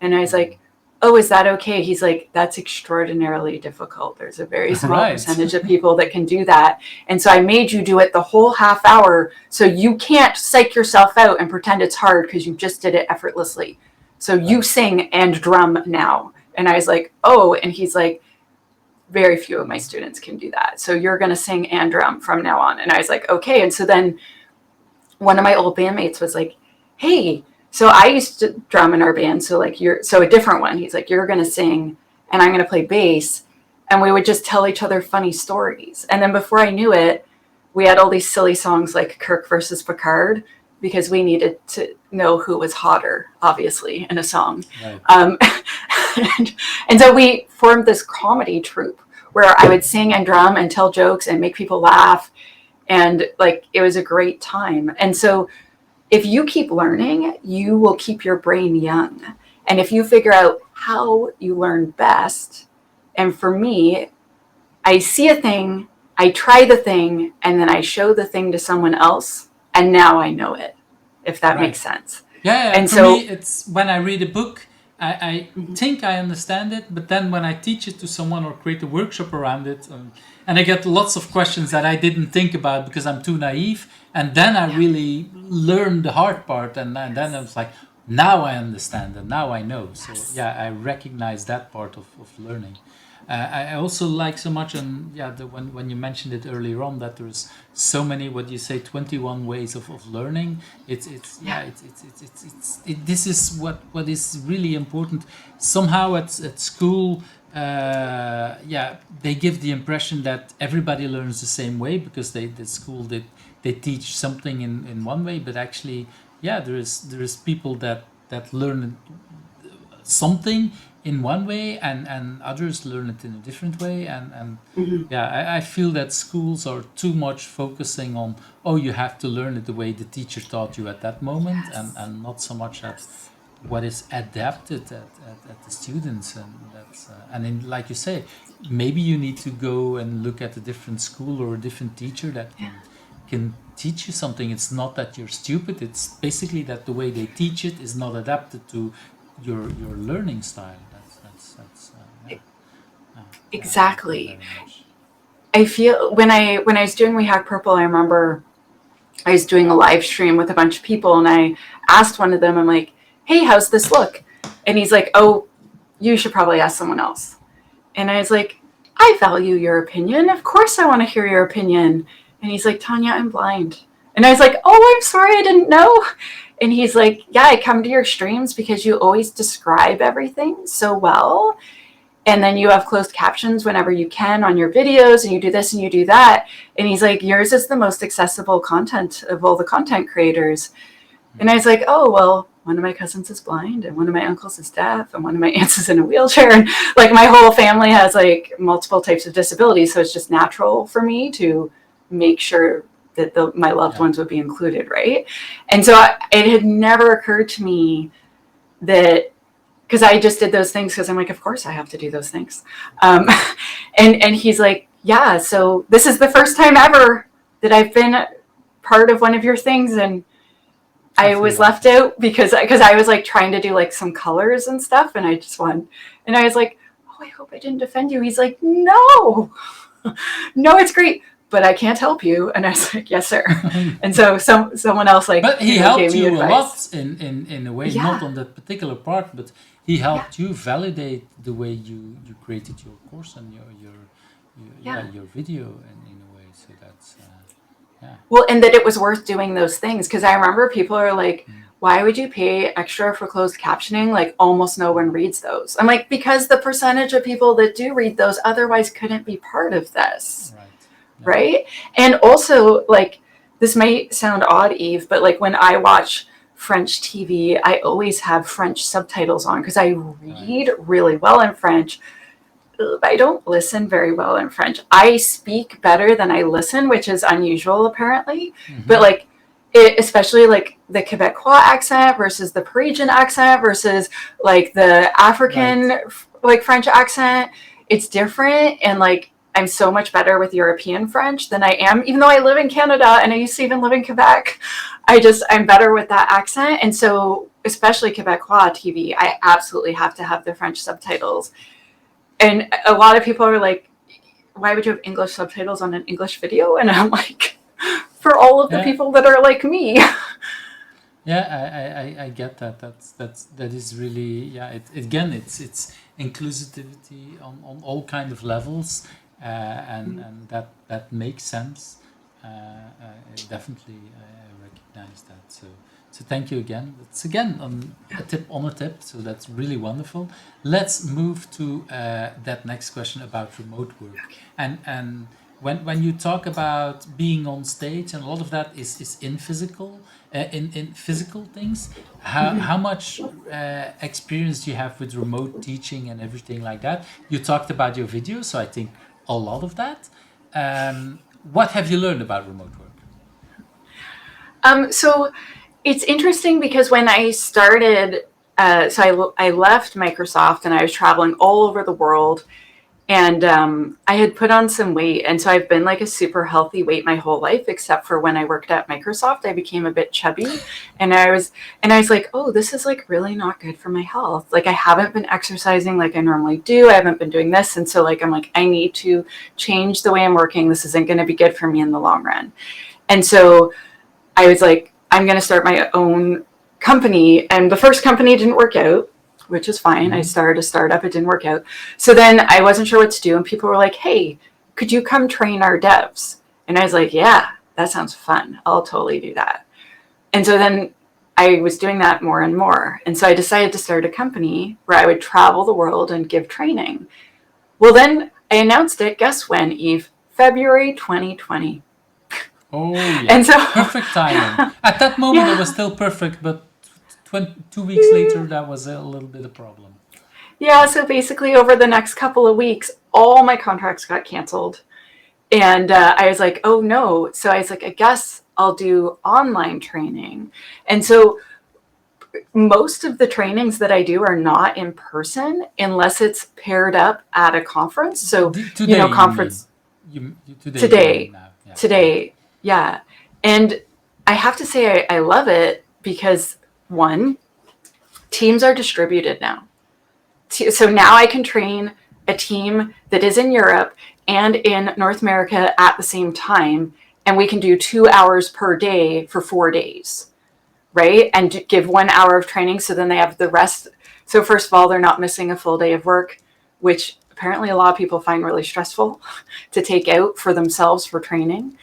And I was like, oh, is that okay? He's like, that's extraordinarily difficult. There's a very small percentage of people that can do that. And so I made you do it the whole half hour. So you can't psych yourself out and pretend it's hard because you just did it effortlessly. So you sing and drum now. And I was like, oh, and he's like, very few of my students can do that. So you're going to sing and drum from now on. And I was like, okay. And so then one of my old bandmates was like, hey, so I used to drum in our band. So like a different one. He's like, you're going to sing and I'm going to play bass. And we would just tell each other funny stories. And then before I knew it, we had all these silly songs like Kirk versus Picard, because we needed to know who was hotter, obviously, in a song. Right. And so we formed this comedy troupe where I would sing and drum and tell jokes and make people laugh. And like, it was a great time. And so if you keep learning, you will keep your brain young. And if you figure out how you learn best, and for me, I see a thing, I try the thing, and then I show the thing to someone else, and now I know it, if that makes sense. Yeah, and for me, it's when I read a book, I think I understand it, but then when I teach it to someone or create a workshop around it, and I get lots of questions that I didn't think about because I'm too naive, and then I really learn the hard part, and then I was like, now I understand and now I know. So I recognize that part of learning. I also like so much, and when you mentioned it earlier on, that there's so many, what you say, 21 ways of learning. This is what is really important. Somehow at school, they give the impression that everybody learns the same way because they teach something in one way, but actually, there is people that learn something in one way and others learn it in a different way, and I feel that schools are too much focusing on, you have to learn it the way the teacher taught you at that moment, and not so much at what is adapted at the students. And that's like you say, maybe you need to go and look at a different school or a different teacher that can teach you something. It's not that you're stupid, it's basically that the way they teach it is not adapted to your learning style. Exactly. I feel when I was doing We Hack Purple, I remember I was doing a live stream with a bunch of people, and I asked one of them, I'm like, hey, how's this look? And he's like, oh, you should probably ask someone else. And I was like, I value your opinion. Of course I want to hear your opinion. And he's like, Tanya, I'm blind. And I was like, oh, I'm sorry, I didn't know. And he's like, I come to your streams because you always describe everything so well. and then you have closed captions whenever you can on your videos, and you do this and you do that. And he's like, yours is the most accessible content of all the content creators. And I was like, oh, well, one of my cousins is blind, and one of my uncles is deaf, and one of my aunts is in a wheelchair. And like my whole family has like multiple types of disabilities. So it's just natural for me to make sure that my loved ones would be included, right? And so it had never occurred to me that, because I just did those things because I'm like, of course I have to do those things. And he's like, yeah, so this is the first time ever that I've been part of one of your things. And I was left out because I was like trying to do like some colors and stuff, and I just won. And I was like, oh, I hope I didn't offend you. He's like, no, it's great, but I can't help you. And I was like, yes, sir. And so someone else like, but he helped you a advice. lot in a way, not on that particular part, but he helped you validate the way you created your course and your video in a way. So that's well, and that it was worth doing those things, because I remember people are like, why would you pay extra for closed captioning? Like almost no one reads those. I'm like, because the percentage of people that do read those otherwise couldn't be part of this. Right? And also, like, this may sound odd, Eve, but like when I watch French TV, I always have French subtitles on because I read really well in French. I don't listen very well in French. I speak better than I listen, which is unusual apparently. But like, especially like the Quebecois accent versus the Parisian accent versus like the African like French accent, it's different. And like, I'm so much better with European French than I am, even though I live in Canada and I used to even live in Quebec. I'm better with that accent. And so, especially Quebecois TV, I absolutely have to have the French subtitles. And a lot of people are like, why would you have English subtitles on an English video? And I'm like, for all of the people that are like me. Yeah, I get that. That is really it's inclusivity on all kind of levels, and that makes sense. Definitely, I recognize that. So thank you again. That's again a tip on a tip. So that's really wonderful. Let's move to that next question about remote work. And when you talk about being on stage, and a lot of that is in physical things. How much experience do you have with remote teaching and everything like that? You talked about your videos, so I think a lot of that. What have you learned about remote work? So it's interesting because when I started, I left Microsoft and I was traveling all over the world, and I had put on some weight. And so I've been like a super healthy weight my whole life, except for when I worked at Microsoft, I became a bit chubby, and I was like, oh, this is like really not good for my health. Like I haven't been exercising like I normally do. I haven't been doing this. And so like, I'm like, I need to change the way I'm working. This isn't going to be good for me in the long run. And so I was like, I'm going to start my own company. And the first company didn't work out, which is fine. I started a startup. It didn't work out. So then I wasn't sure what to do. And people were like, hey, could you come train our devs? And I was like, yeah, that sounds fun. I'll totally do that. And so then I was doing that more and more. And so I decided to start a company where I would travel the world and give training. Well, then I announced it. Guess when, Eve? February 2020. Oh, yeah. And so perfect timing. At that moment, it was still perfect, but 2 weeks later, that was a little bit of a problem. Yeah, so basically over the next couple of weeks, all my contracts got canceled. And I was like, oh no. So I was like, I guess I'll do online training. And so most of the trainings that I do are not in person unless it's paired up at a conference. So, today, conference. Today. Yeah. And I have to say, I love it because one, teams are distributed now. So now I can train a team that is in Europe and in North America at the same time. And we can do 2 hours per day for 4 days, right? And give 1 hour of training. So then they have the rest. So first of all, they're not missing a full day of work, which apparently a lot of people find really stressful to take out for themselves for training.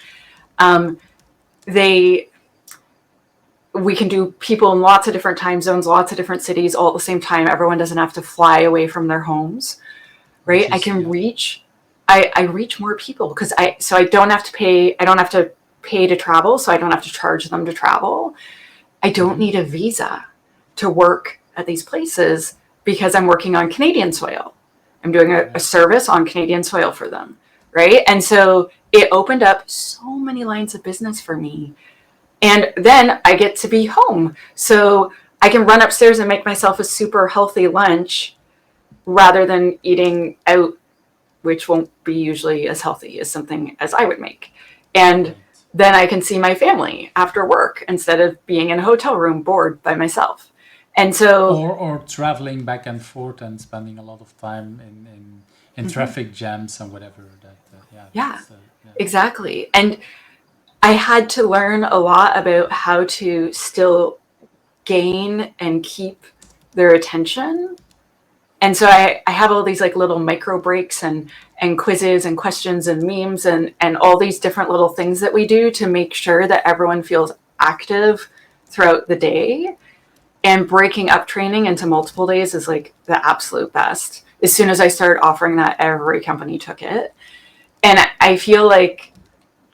We can do people in lots of different time zones, lots of different cities all at the same time. Everyone doesn't have to fly away from their homes. right? Which I is, can yeah. reach, I reach more people because I don't have to pay to travel. So I don't have to charge them to travel. I don't need a visa to work at these places because I'm working on Canadian soil. I'm doing a service on Canadian soil for them, right? And so it opened up so many lines of business for me. And then I get to be home. So I can run upstairs and make myself a super healthy lunch rather than eating out, which won't be usually as healthy as something as I would make. And then I can see my family after work instead of being in a hotel room bored by myself. And so, or traveling back and forth and spending a lot of time in traffic jams and whatever. That yeah, exactly. And I had to learn a lot about how to still gain and keep their attention. And so I have all these like little micro breaks and quizzes and questions and memes and all these different little things that we do to make sure that everyone feels active throughout the day. And breaking up training into multiple days is like the absolute best. As soon as I started offering that, every company took it. And I feel like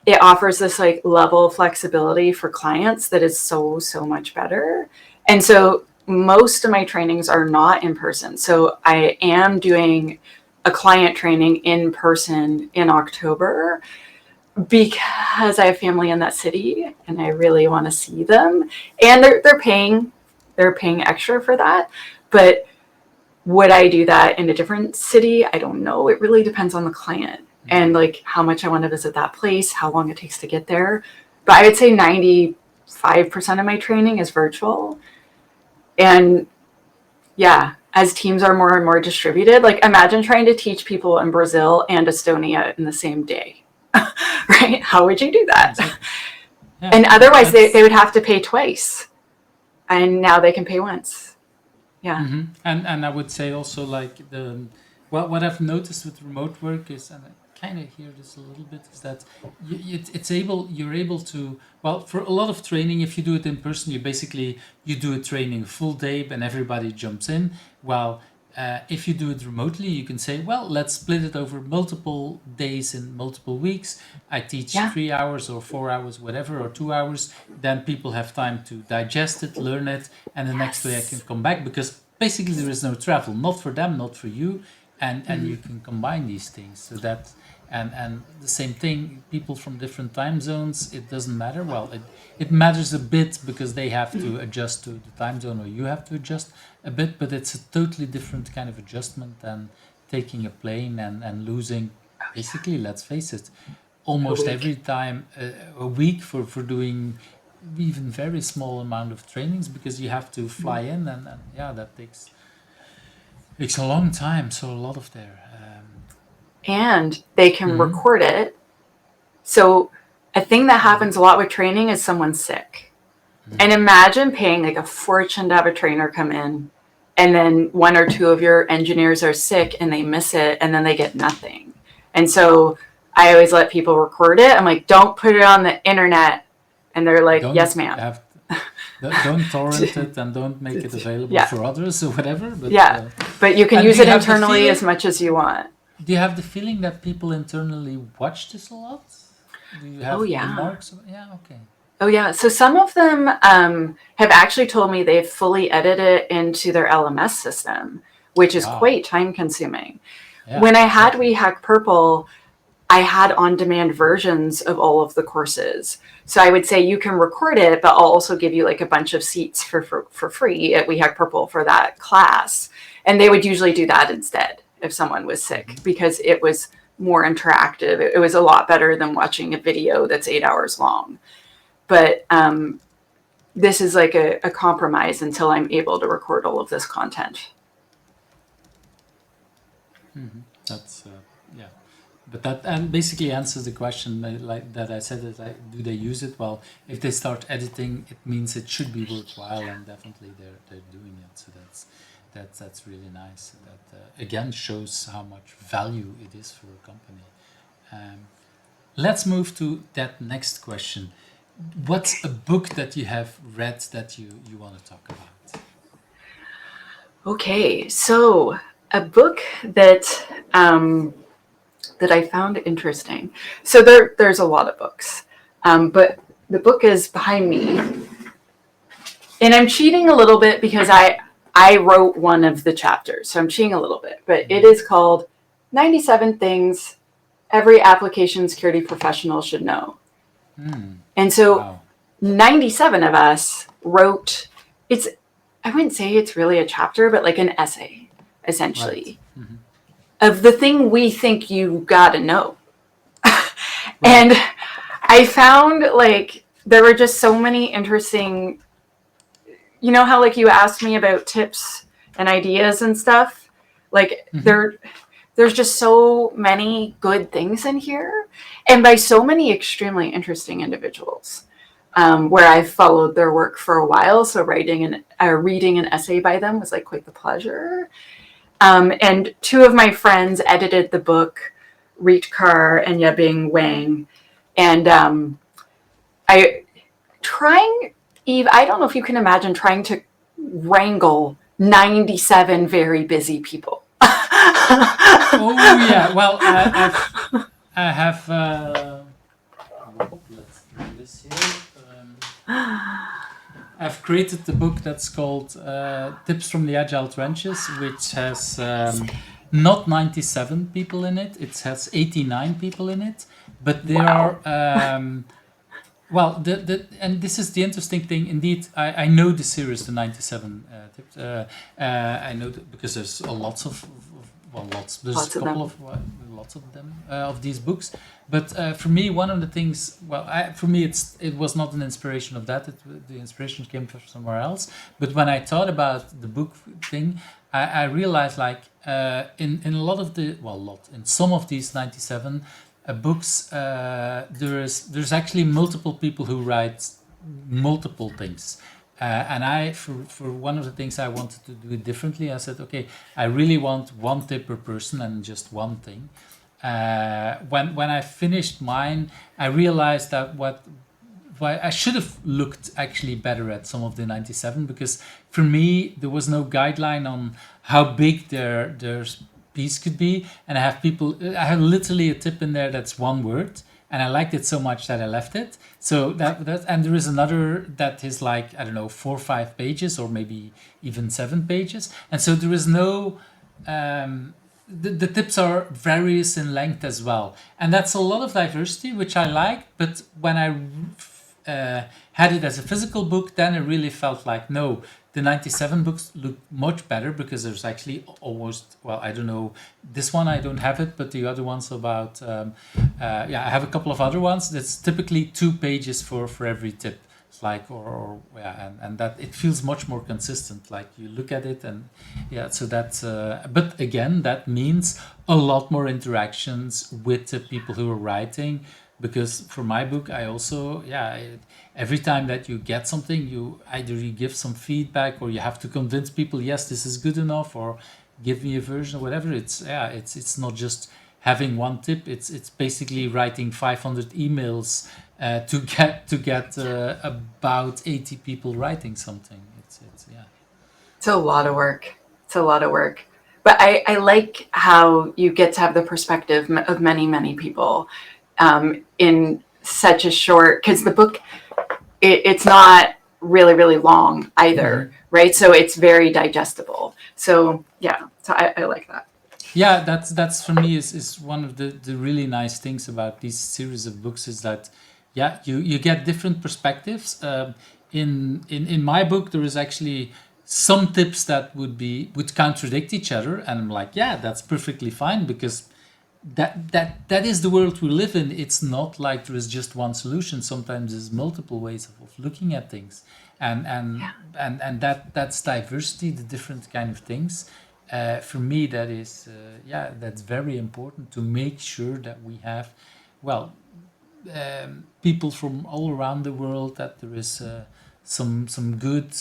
it offers this like level of flexibility for clients that is so, so much better. And so most of my trainings are not in person. So I am doing a client training in person in October because I have family in that city and I really want to see them. And they're paying extra for that. But would I do that in a different city? I don't know. It really depends on the client and like how much I want to visit that place, how long it takes to get there. But I would say 95% of my training is virtual. And yeah, as teams are more and more distributed, like imagine trying to teach people in Brazil and Estonia in the same day, right? How would you do that? Exactly. Yeah, And otherwise they would have to pay twice. And now they can pay once. Yeah. And I would say also like what I've noticed with remote work is, and I kind of hear this a little bit, is that you're able to, well, for a lot of training, if you do it in person, you do a training full day and everybody jumps in. Well, if you do it remotely, you can say, well, let's split it over multiple days in multiple weeks. I teach 3 hours or 4 hours, whatever, or 2 hours. Then people have time to digest it, learn it, and the next day I can come back, because basically there is no travel, not for them, not for you, and you can combine these things so that. And the same thing, people from different time zones, it doesn't matter. Well, it matters a bit because they have to adjust to the time zone, or you have to adjust a bit, but it's a totally different kind of adjustment than taking a plane and losing, basically, let's face it, almost every time a week for doing even very small amount of trainings, because you have to fly in and yeah, that takes a long time. So a lot of there. And they can record it. So a thing that happens a lot with training is someone's sick. And imagine paying like a fortune to have a trainer come in, and then one or two of your engineers are sick and they miss it, and then they get nothing. And so I always let people record it. I'm like, don't put it on the internet. And they're like, yes, ma'am. Don't torrent it and don't make it available for others or whatever. But, but you can use it internally as much as you want. Do you have the feeling that people internally watch this a lot? Do you have remarks? Yeah, okay. Oh, yeah. So some of them have actually told me they've fully edited it into their LMS system, which is quite time consuming. Yeah, when I had We Hack Purple, I had on-demand versions of all of the courses. So I would say you can record it, but I'll also give you like a bunch of seats for free at We Hack Purple for that class. And they would usually do that instead if someone was sick, because it was more interactive. It was a lot better than watching a video that's 8 hours long. But this is like a compromise until I'm able to record all of this content. That's but that and basically answers the question like that I said. Is do they use it? Well, if they start editing, it means it should be worthwhile, and definitely they're doing it. So that's really nice. That again shows how much value it is for a company. Let's move to that next question. What's a book that you have read that you want to talk about? Okay, so a book that that I found interesting. So there's a lot of books, but the book is behind me, and I'm cheating a little bit because I wrote one of the chapters, so I'm cheating a little bit. But it is called 97 Things Every Application Security Professional Should Know. And so Wow. 97 of us wrote, I wouldn't say it's really a chapter, but like an essay, essentially, of the thing we think you gotta know. And I found like there were just so many interesting, you know how like you asked me about tips and ideas and stuff? Like there's just so many good things in here, and by so many extremely interesting individuals, where I've followed their work for a while. So reading an essay by them was like quite the pleasure. And two of my friends edited the book, Reet Kaur and Yabing Wang. And Eve, I don't know if you can imagine trying to wrangle 97 very busy people. Oh yeah. Well, I have. Let's do this here. I've created the book that's called Tips from the Agile Trenches, which has not 97 people in it. It has 89 people in it, but there are. Well, and this is the interesting thing. Indeed, I know the series, the 97 tips. I know that because there's lots of there's Lots a of couple them. of lots of them of these books. But for me, one of the things, for me, it was not an inspiration of that. The inspiration came from somewhere else. But when I thought about the book thing, I realized like in a lot of in some of these 97 books, there's actually multiple people who write multiple things. And I, for one of the things I wanted to do it differently, I said, okay, I really want one tip per person and just one thing. When I finished mine, I realized that why I should have looked actually better at some of the 97, because for me there was no guideline on how big their piece could be, and I have literally a tip in there that's one word, and I liked it so much that I left it. So that and there is another that is like, I don't know, 4 or 5 pages, or maybe even 7 pages, and so there is no. The tips are various in length as well, and that's a lot of diversity, which I like. But when I had it as a physical book, then it really felt like, no, the 97 books look much better, because there's actually almost, I don't know, this one I don't have it, but the other ones about, I have a couple of other ones. That's typically 2 pages for every tip. It's like, and that it feels much more consistent. Like you look at it, and so that's, but again, that means a lot more interactions with the people who are writing. Because for my book, I also, every time that you get something, you give some feedback, or you have to convince people, yes, this is good enough, or give me a version or whatever. It's not just having one tip. It's basically writing 500 emails to get about 80 people writing something. It's a lot of work. But I like how you get to have the perspective of many, many people in such a short, because the book, it's not really, really long either, right? So it's very digestible. So I like that. Yeah, that's for me is one of the really nice things about these series of books, is that you get different perspectives. In my book, there is actually some tips that would contradict each other, and I'm like, that's perfectly fine, because that is the world we live in. It's not like there is just one solution. Sometimes there's multiple ways of looking at things, and that's diversity, the different kind of things. For me, that is that's very important, to make sure that we have people from all around the world, that there is some good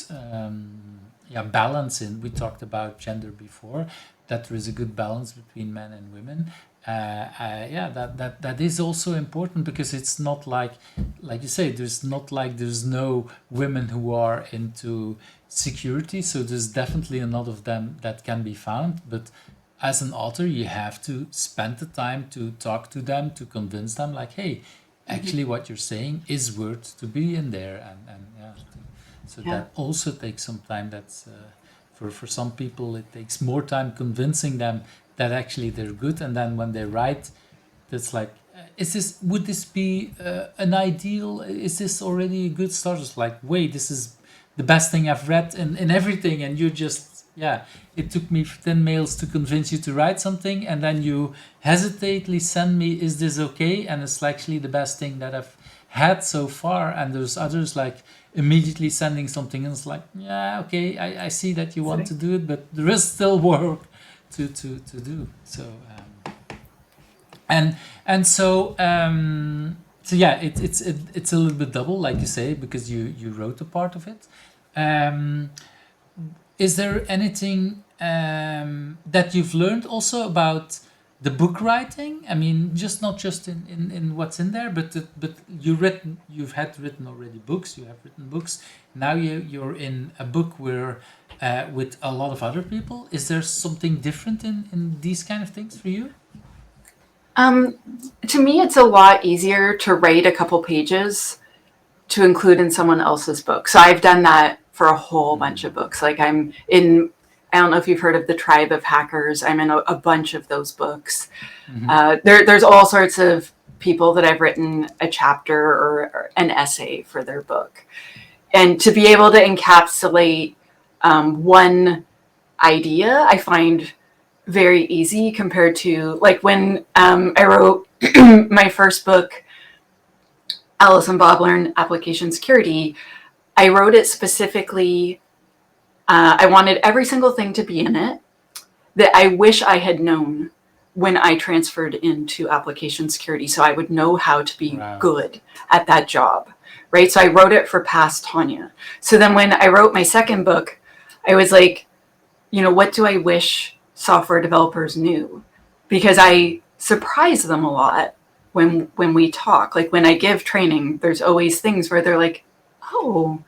balance in. We talked about gender before, that there is a good balance between men and women. That is also important, because it's not like you say, there's no women who are into security, so there's definitely a lot of them that can be found, but as an author, you have to spend the time to talk to them, to convince them, like, hey, actually, what you're saying is worth to be in there, and yeah. So that also takes some time. That's for some people, it takes more time convincing them that actually they're good, and then when they write, that's like, would this be an ideal? Is this already a good start? It's like, wait, this is the best thing I've read in everything, and you just, it took me 10 mails to convince you to write something, and then you hesitately send me, is this okay? And it's actually the best thing that I've had so far. And there's others like immediately sending something, and it's like, yeah, okay, I see that you want to do it, but there is still work to do. So so yeah, it's a little bit double, like you say, because you wrote a part of it. Is there anything that you've learned also about the book writing? I mean, not just in what's in there, but you've written already books. You have written books. Now you're in a book where with a lot of other people. Is there something different in these kind of things for you? To me, it's a lot easier to write a couple pages to include in someone else's book. So I've done that for a whole bunch of books. Like I don't know if you've heard of the Tribe of Hackers. I'm in a bunch of those books. There's all sorts of people that I've written a chapter or an essay for their book. And to be able to encapsulate one idea, I find very easy compared to like when I wrote my first book, Alice and Bob Learn Application Security. I wrote it specifically. I wanted every single thing to be in it that I wish I had known when I transferred into application security, so I would know how to be good at that job, right? So I wrote it for past Tanya. So then when I wrote my second book, I was like, what do I wish software developers knew? Because I surprise them a lot when we talk. Like when I give training, there's always things where they're like, oh,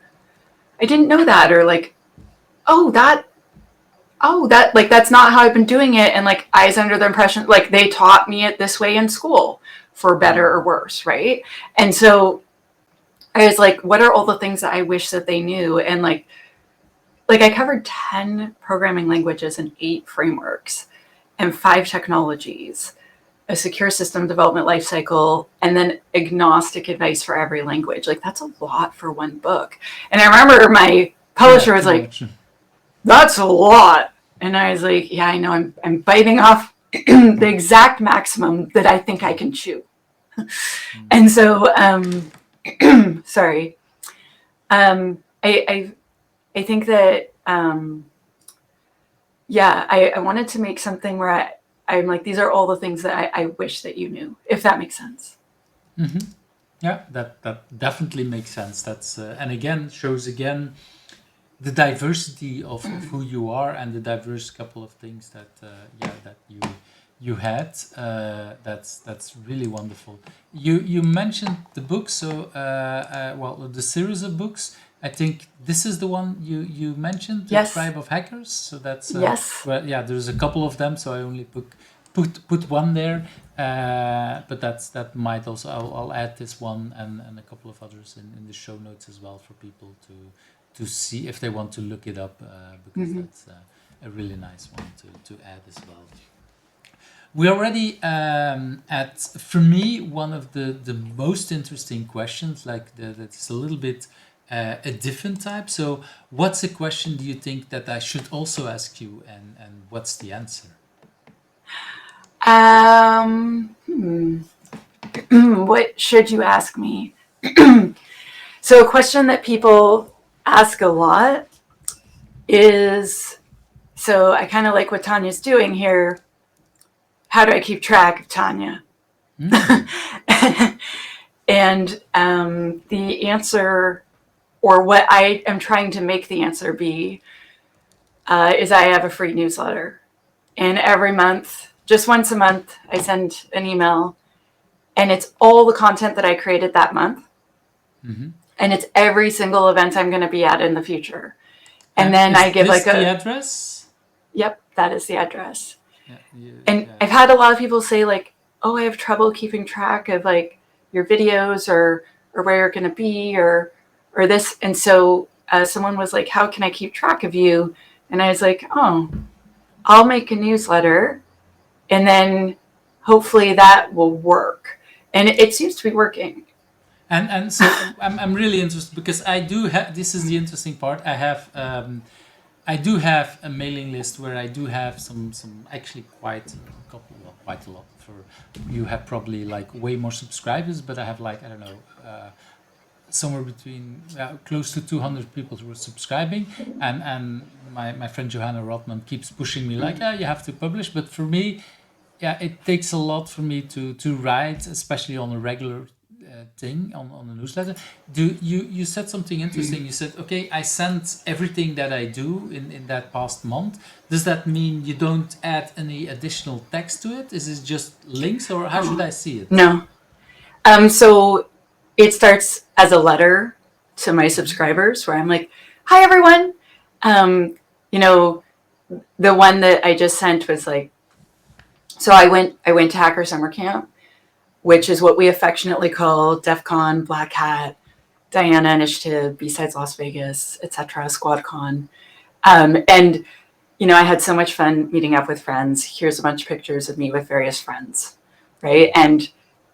I didn't know that, or like, that like that's not how I've been doing it, and like I was under the impression like they taught me it this way in school, for better or worse, right? And so I was like, what are all the things that I wish that they knew? And like I covered 10 programming languages and 8 frameworks and 5 technologies, a secure system development lifecycle, and then agnostic advice for every language. Like that's a lot for one book. And I remember my publisher was like, that's a lot. And I was like, yeah, I know, I'm biting off the exact maximum that I think I can chew. And so, sorry. I think that, I wanted to make something where I'm like, these are all the things that I wish that you knew, if that makes sense. Mm-hmm. Yeah, that definitely makes sense. That's and again shows the diversity of who you are, and the diverse couple of things that that you had. That's really wonderful. You mentioned the book, so the series of books. I think this is the one you mentioned, the Yes. Tribe of Hackers. So that's Yes. well, yeah. There's a couple of them, so I only put one there. But that might also I'll add this one and a couple of others in the show notes as well for people to see if they want to look it up, because that's a really nice one to add as well. We're already at, for me, one of the most interesting questions, like that's a little bit a different type. So what's a question do you think that I should also ask you, and what's the answer? What should you ask me? So a question that people ask a lot is, so I kind of like what Tanya's doing here. How do I keep track of Tanya? And the answer, or what I am trying to make the answer be, is I have a free newsletter. And every month, just once a month, I send an email, and it's all the content that I created that month. And it's every single event I'm going to be at in the future. And then I give like the address? Yep, that is the address. And I've had a lot of people say like, oh, I have trouble keeping track of like your videos or where you're going to be or this. And so someone was like, how can I keep track of you? And I was like, oh, I'll make a newsletter and then hopefully that will work. And it seems to be working. And so I'm really interested because I do have, this is the interesting part. I do have a mailing list where I do have some actually quite a couple, well, quite a lot. For you have probably like way more subscribers, but I have like, I don't know, somewhere between close to 200 people who are subscribing, and my friend Johanna Rotman keeps pushing me like, yeah, you have to publish. But for me, yeah, it takes a lot for me to write, especially on a regular thing on a newsletter. You said something interesting. You said, okay, I sent everything that I do in that past month. Does that mean you don't add any additional text to it? Is it just links, or how should I see it? No. So it starts as a letter to my subscribers where I'm like, hi everyone. You know, the one that I just sent was like, so I went to Hacker Summer Camp, which is what we affectionately call DEF CON, Black Hat, Diana Initiative, B-Sides Las Vegas, etc., SquadCon. And, you know, I had so much fun meeting up with friends. Here's a bunch of pictures of me with various friends, right? And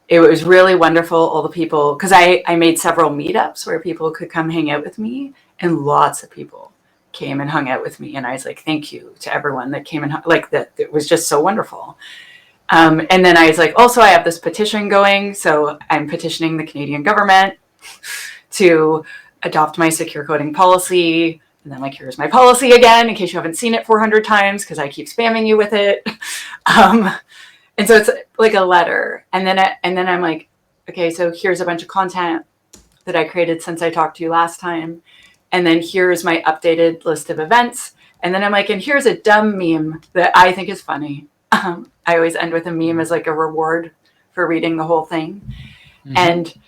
it was really wonderful, all the people, because I made several meetups where people could come hang out with me, and lots of people came and hung out with me. And I was like, thank you to everyone that came and like that. It was just so wonderful. And then I was like, also, I have this petition going. So I'm petitioning the Canadian government to adopt my secure coding policy. And then like, here's my policy again, in case you haven't seen it 400 times, because I keep spamming you with it. And so it's like a letter. And then I'm like, okay, so here's a bunch of content that I created since I talked to you last time. And then here's my updated list of events. And then I'm like, and here's a dumb meme that I think is funny. I always end with a meme as like a reward for reading the whole thing. Mm-hmm.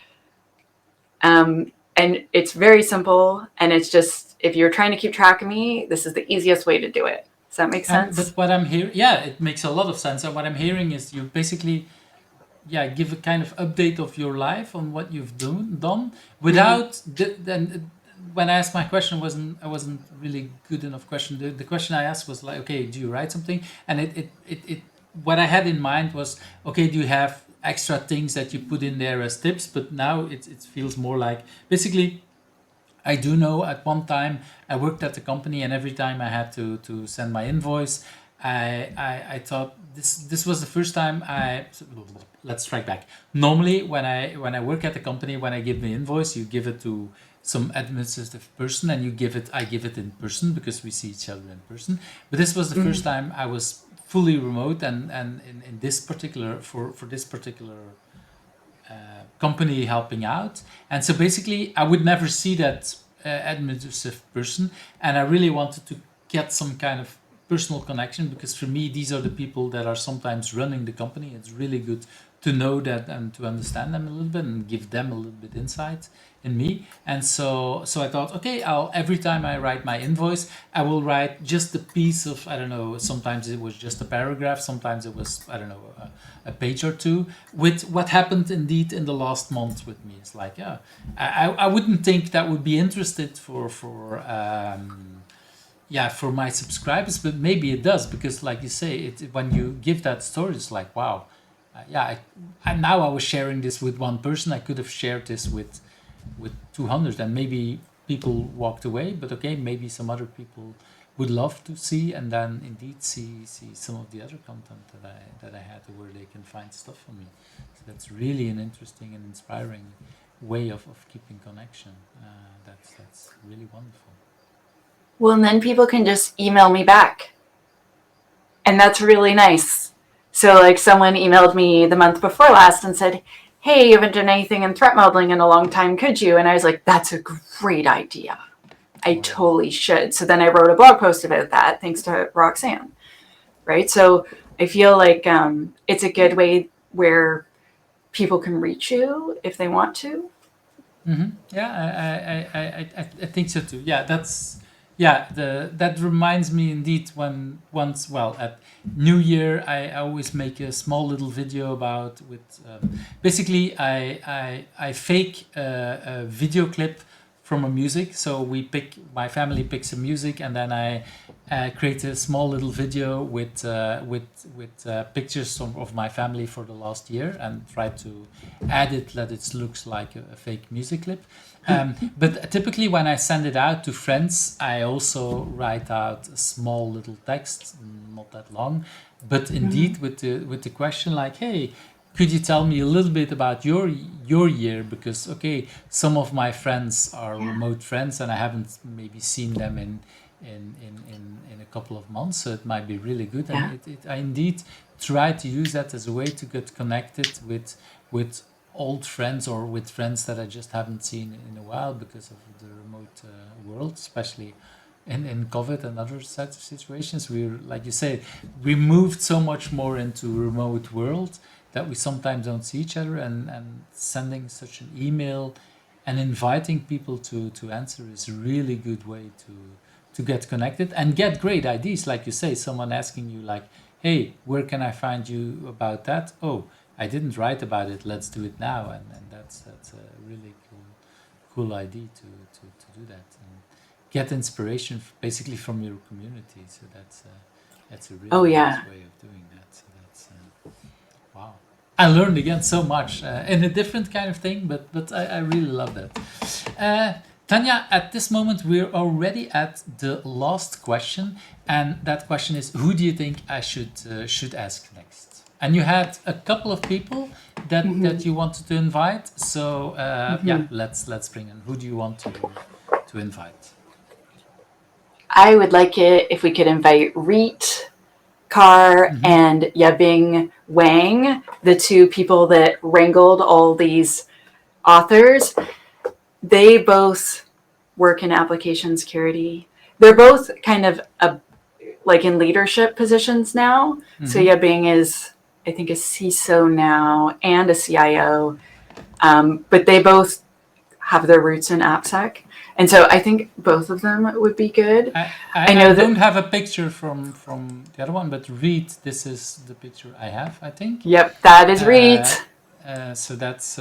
And it's very simple. And it's just, if you're trying to keep track of me, this is the easiest way to do it. Does that make sense? But what I'm hearing, yeah, it makes a lot of sense. And what I'm hearing is you basically, give a kind of update of your life on what you've done without then. When I asked my question, I wasn't really good enough question. The question I asked was like, okay, do you write something? And it what I had in mind was, okay, do you have extra things that you put in there as tips? But now it feels more like basically. I do know at one time I worked at the company, and every time I had to send my invoice, I thought this was the first time let's strike back. Normally when I work at the company, when I give the invoice, you give it to some administrative person, and I give it in person because we see each other in person. But this was the first time I was fully remote, and in this particular for this particular company helping out. And so basically I would never see that administrative person, and I really wanted to get some kind of personal connection, because for me these are the people that are sometimes running the company. It's really good to know that and to understand them a little bit and give them a little bit insight in me. And so I thought, okay, every time I write my invoice, I will write just a piece of, I don't know, sometimes it was just a paragraph, sometimes it was, I don't know, a page or two with what happened indeed in the last month with me. It's like, yeah, I wouldn't think that would be interested for my subscribers, but maybe it does, because like you say, when you give that story, it's like, wow, now I was sharing this with one person. I could have shared this with 200, and maybe people walked away, but okay, maybe some other people would love to see, and then indeed see some of the other content that I had, where they can find stuff from me. So that's really an interesting and inspiring way of keeping connection. That's really wonderful. Well, and then people can just email me back, and that's really nice. So like someone emailed me the month before last and said, hey, you haven't done anything in threat modeling in a long time, could you? And I was like, that's a great idea. I totally should. So then I wrote a blog post about that, thanks to Roxanne, right? So I feel like it's a good way where people can reach you if they want to. Mm-hmm. Yeah, I think so too. Yeah, that's that reminds me indeed when at New Year I always make a small little video about basically I fake a video clip from a music. So my family picks a music, and then I create a small little video with pictures of my family for the last year, and try to add it that it looks like a fake music clip. But typically when I send it out to friends, I also write out a small little text, not that long, but indeed with the question like, hey, could you tell me a little bit about your year? Because some of my friends are remote friends, and I haven't maybe seen them in a couple of months, so it might be really good. And I indeed try to use that as a way to get connected with old friends, or with friends that I just haven't seen in a while because of the remote world, especially in COVID and other sets of situations. We're, like you say, we moved so much more into remote world that we sometimes don't see each other, and sending such an email and inviting people to answer is a really good way to get connected and get great ideas. Like you say, someone asking you like, hey, where can I find you about that? Oh, I didn't write about it, let's do it now. And that's a really cool idea to do that and get inspiration basically from your community. So that's a really nice way of doing that. So that's wow. I learned again so much in a different kind of thing, but I really love that. Tanya, at this moment we're already at the last question, and that question is, who do you think I should ask next? And you had a couple of people that you wanted to invite, so let's bring in. Who do you want to invite? I would like it if we could invite Reet Carr and Yabing Wang, the two people that wrangled all these authors. They both work in application security. They're both kind of like in leadership positions now. So Yabing is, I think, a CISO now and a CIO, but they both have their roots in AppSec. And so I think both of them would be good. I know don't have a picture from the other one, but Reed, this is the picture I have, I think. Yep, that is Reed. So that's,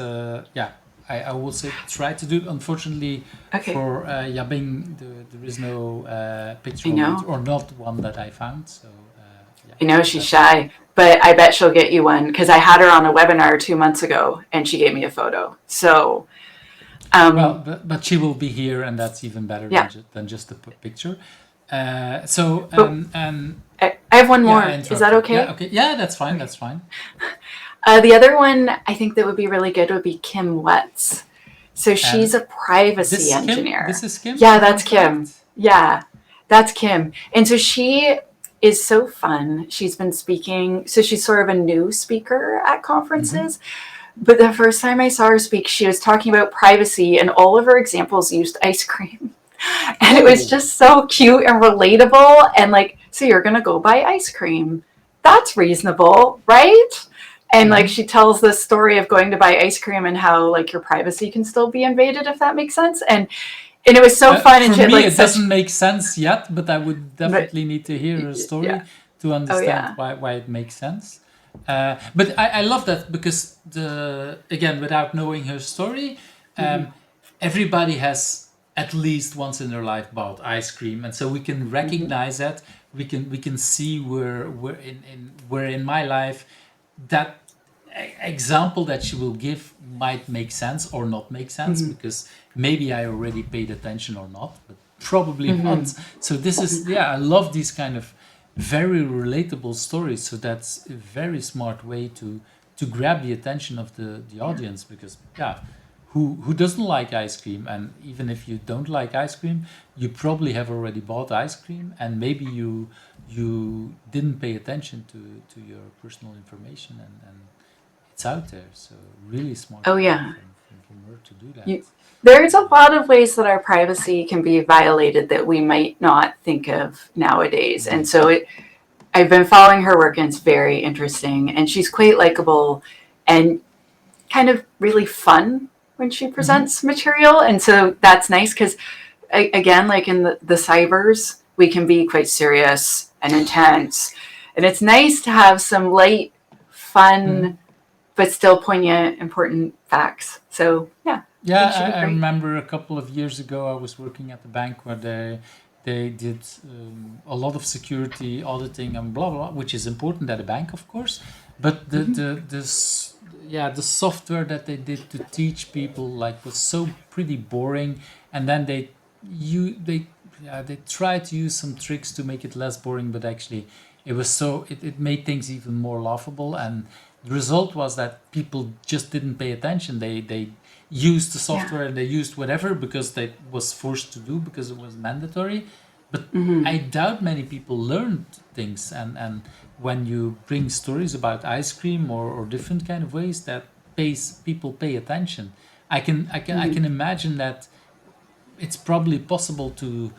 I will say try to do it. Unfortunately, for Yabing, there is no picture of it, or not one that I found. So I know she's shy, but I bet she'll get you one, because I had her on a webinar 2 months ago and she gave me a photo. So but she will be here, and that's even better than just the picture. I have one more. Is that okay? Yeah, okay. Yeah, that's fine. That's fine. The other one I think that would be really good would be Kim Wetz. So she's a privacy engineer. This is Kim? Yeah, that's Kim. Yeah, that's Kim. And so she is so fun. She's been speaking. So she's sort of a new speaker at conferences. But the first time I saw her speak, she was talking about privacy, and all of her examples used ice cream. And it was just so cute and relatable. And like, so you're going to go buy ice cream. That's reasonable, right? And like, she tells this story of going to buy ice cream and how like your privacy can still be invaded, if that makes sense. And it was so fun. And for me, it doesn't make sense yet, but I would definitely need to hear her story to understand why it makes sense. But I love that, because again, without knowing her story, everybody has at least once in their life bought ice cream, and so we can recognize that. We can see where in my life that example that she will give might make sense or not make sense, because maybe I already paid attention or not, but probably not. So this is I love these kind of very relatable stories. So that's a very smart way to grab the attention of the audience, because who doesn't like ice cream? And even if you don't like ice cream, you probably have already bought ice cream, and maybe you didn't pay attention to your personal information, and it's out there. So really smart from her to do that. There's a lot of ways that our privacy can be violated that we might not think of nowadays. And so I've been following her work, and it's very interesting. And she's quite likable and kind of really fun when she presents material. And so that's nice, because again, like in the cybers, we can be quite serious and intense. And it's nice to have some light, fun, but still poignant, important facts. So yeah. Yeah, I remember a couple of years ago I was working at the bank where they did a lot of security auditing and blah blah, which is important at a bank, of course. But the software that they did to teach people like was so pretty boring, and then they tried to use some tricks to make it less boring, but actually it made things even more laughable, and the result was that people just didn't pay attention. They used the software and they used whatever because they was forced to do because it was mandatory. But I doubt many people learned things, and when you bring stories about ice cream or different kind of ways that people pay attention. I can imagine that it's probably possible to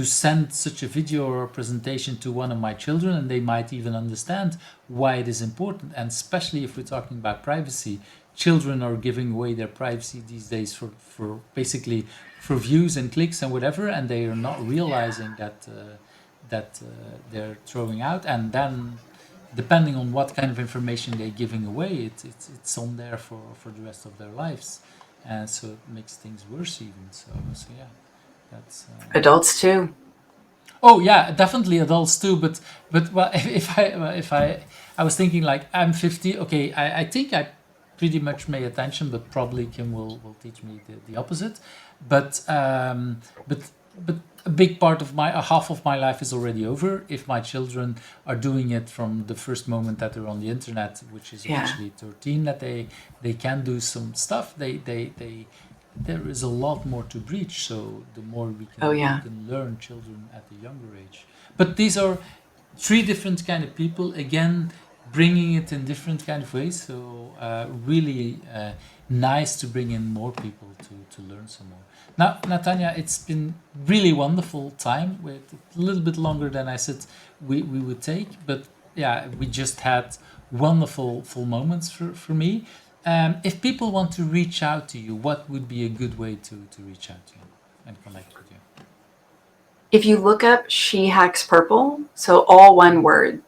send such a video or a presentation to one of my children, and they might even understand why it is important. And especially if we're talking about privacy, children are giving away their privacy these days for basically for views and clicks and whatever, and they are not realizing that they're throwing out. And then depending on what kind of information they're giving away, it's on there for the rest of their lives, and so it makes things worse even. So yeah, that's adults too. Oh yeah, definitely adults too. But well, if I was thinking like I'm 50. Okay, I think I pretty much pay attention, but probably Kim will teach me the opposite. But but a big part of half of my life is already over. If my children are doing it from the first moment that they're on the internet, which is actually 13, that they can do some stuff. There is a lot more to breach. So the more we can learn children at a younger age. But these are three different kind of people, again bringing it in different kind of ways. So really nice to bring in more people to learn some more. Now, Tanya, it's been really wonderful time, with a little bit longer than I said we would take, but yeah, we just had wonderful full moments for me. If people want to reach out to you, what would be a good way to reach out to you and connect with you? If you look up She Hacks Purple, so all one word,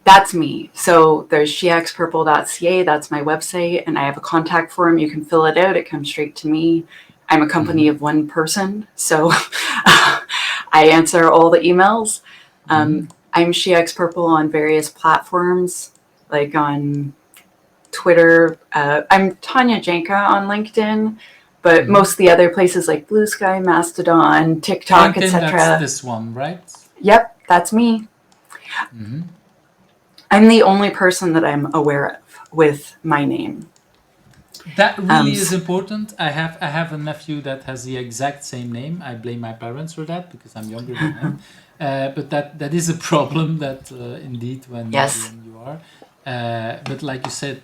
that's me. So there's shehackspurple.ca, that's my website, and I have a contact form. You can fill it out, it comes straight to me. I'm a company of one person, so I answer all the emails. I'm She Hacks Purple on various platforms, like on Twitter. I'm Tanya Janca on LinkedIn, but most of the other places like Blue Sky, Mastodon, TikTok, etc. That's this one, right? Yep, that's me. I'm the only person that I'm aware of with my name. That really is important. I have a nephew that has the exact same name. I blame my parents for that because I'm younger than him. But that is a problem that indeed when you are. But like you said,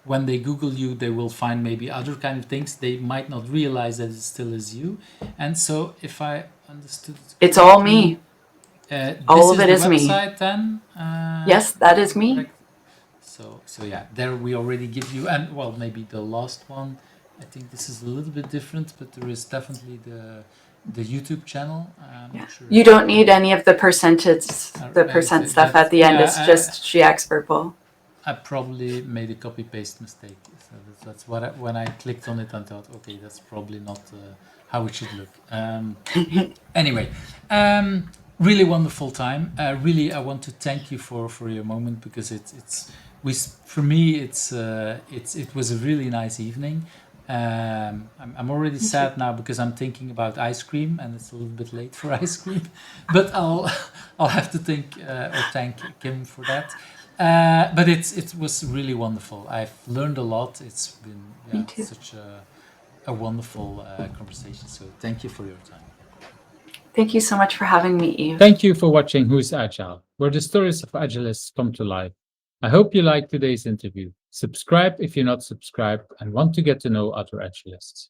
when they Google you, they will find maybe other kind of things. They might not realize that it still is you. And so if I understood it's all me. All of it is me. Then? Yes, that is me. Correct. So yeah, there we already give you, and well, maybe the last one. I think this is a little bit different, but there is definitely the YouTube channel. Sure. You don't need any of the percent stuff at the end. It's just She Hacks Purple. I probably made a copy paste mistake. So that's what when I clicked on it, I thought, okay, that's probably not how it should look. Anyway. Really wonderful time. Really, I want to thank you for your moment, because for me it was a really nice evening. I'm already sad now because I'm thinking about ice cream, and it's a little bit late for ice cream. But I'll have to thank Kim for that. But it was really wonderful. I've learned a lot. It's been such a wonderful conversation. So thank you for your time. Thank you so much for having me, Eve. Thank you for watching Who's Agile, where the stories of agilists come to life. I hope you liked today's interview. Subscribe if you're not subscribed and want to get to know other agilists.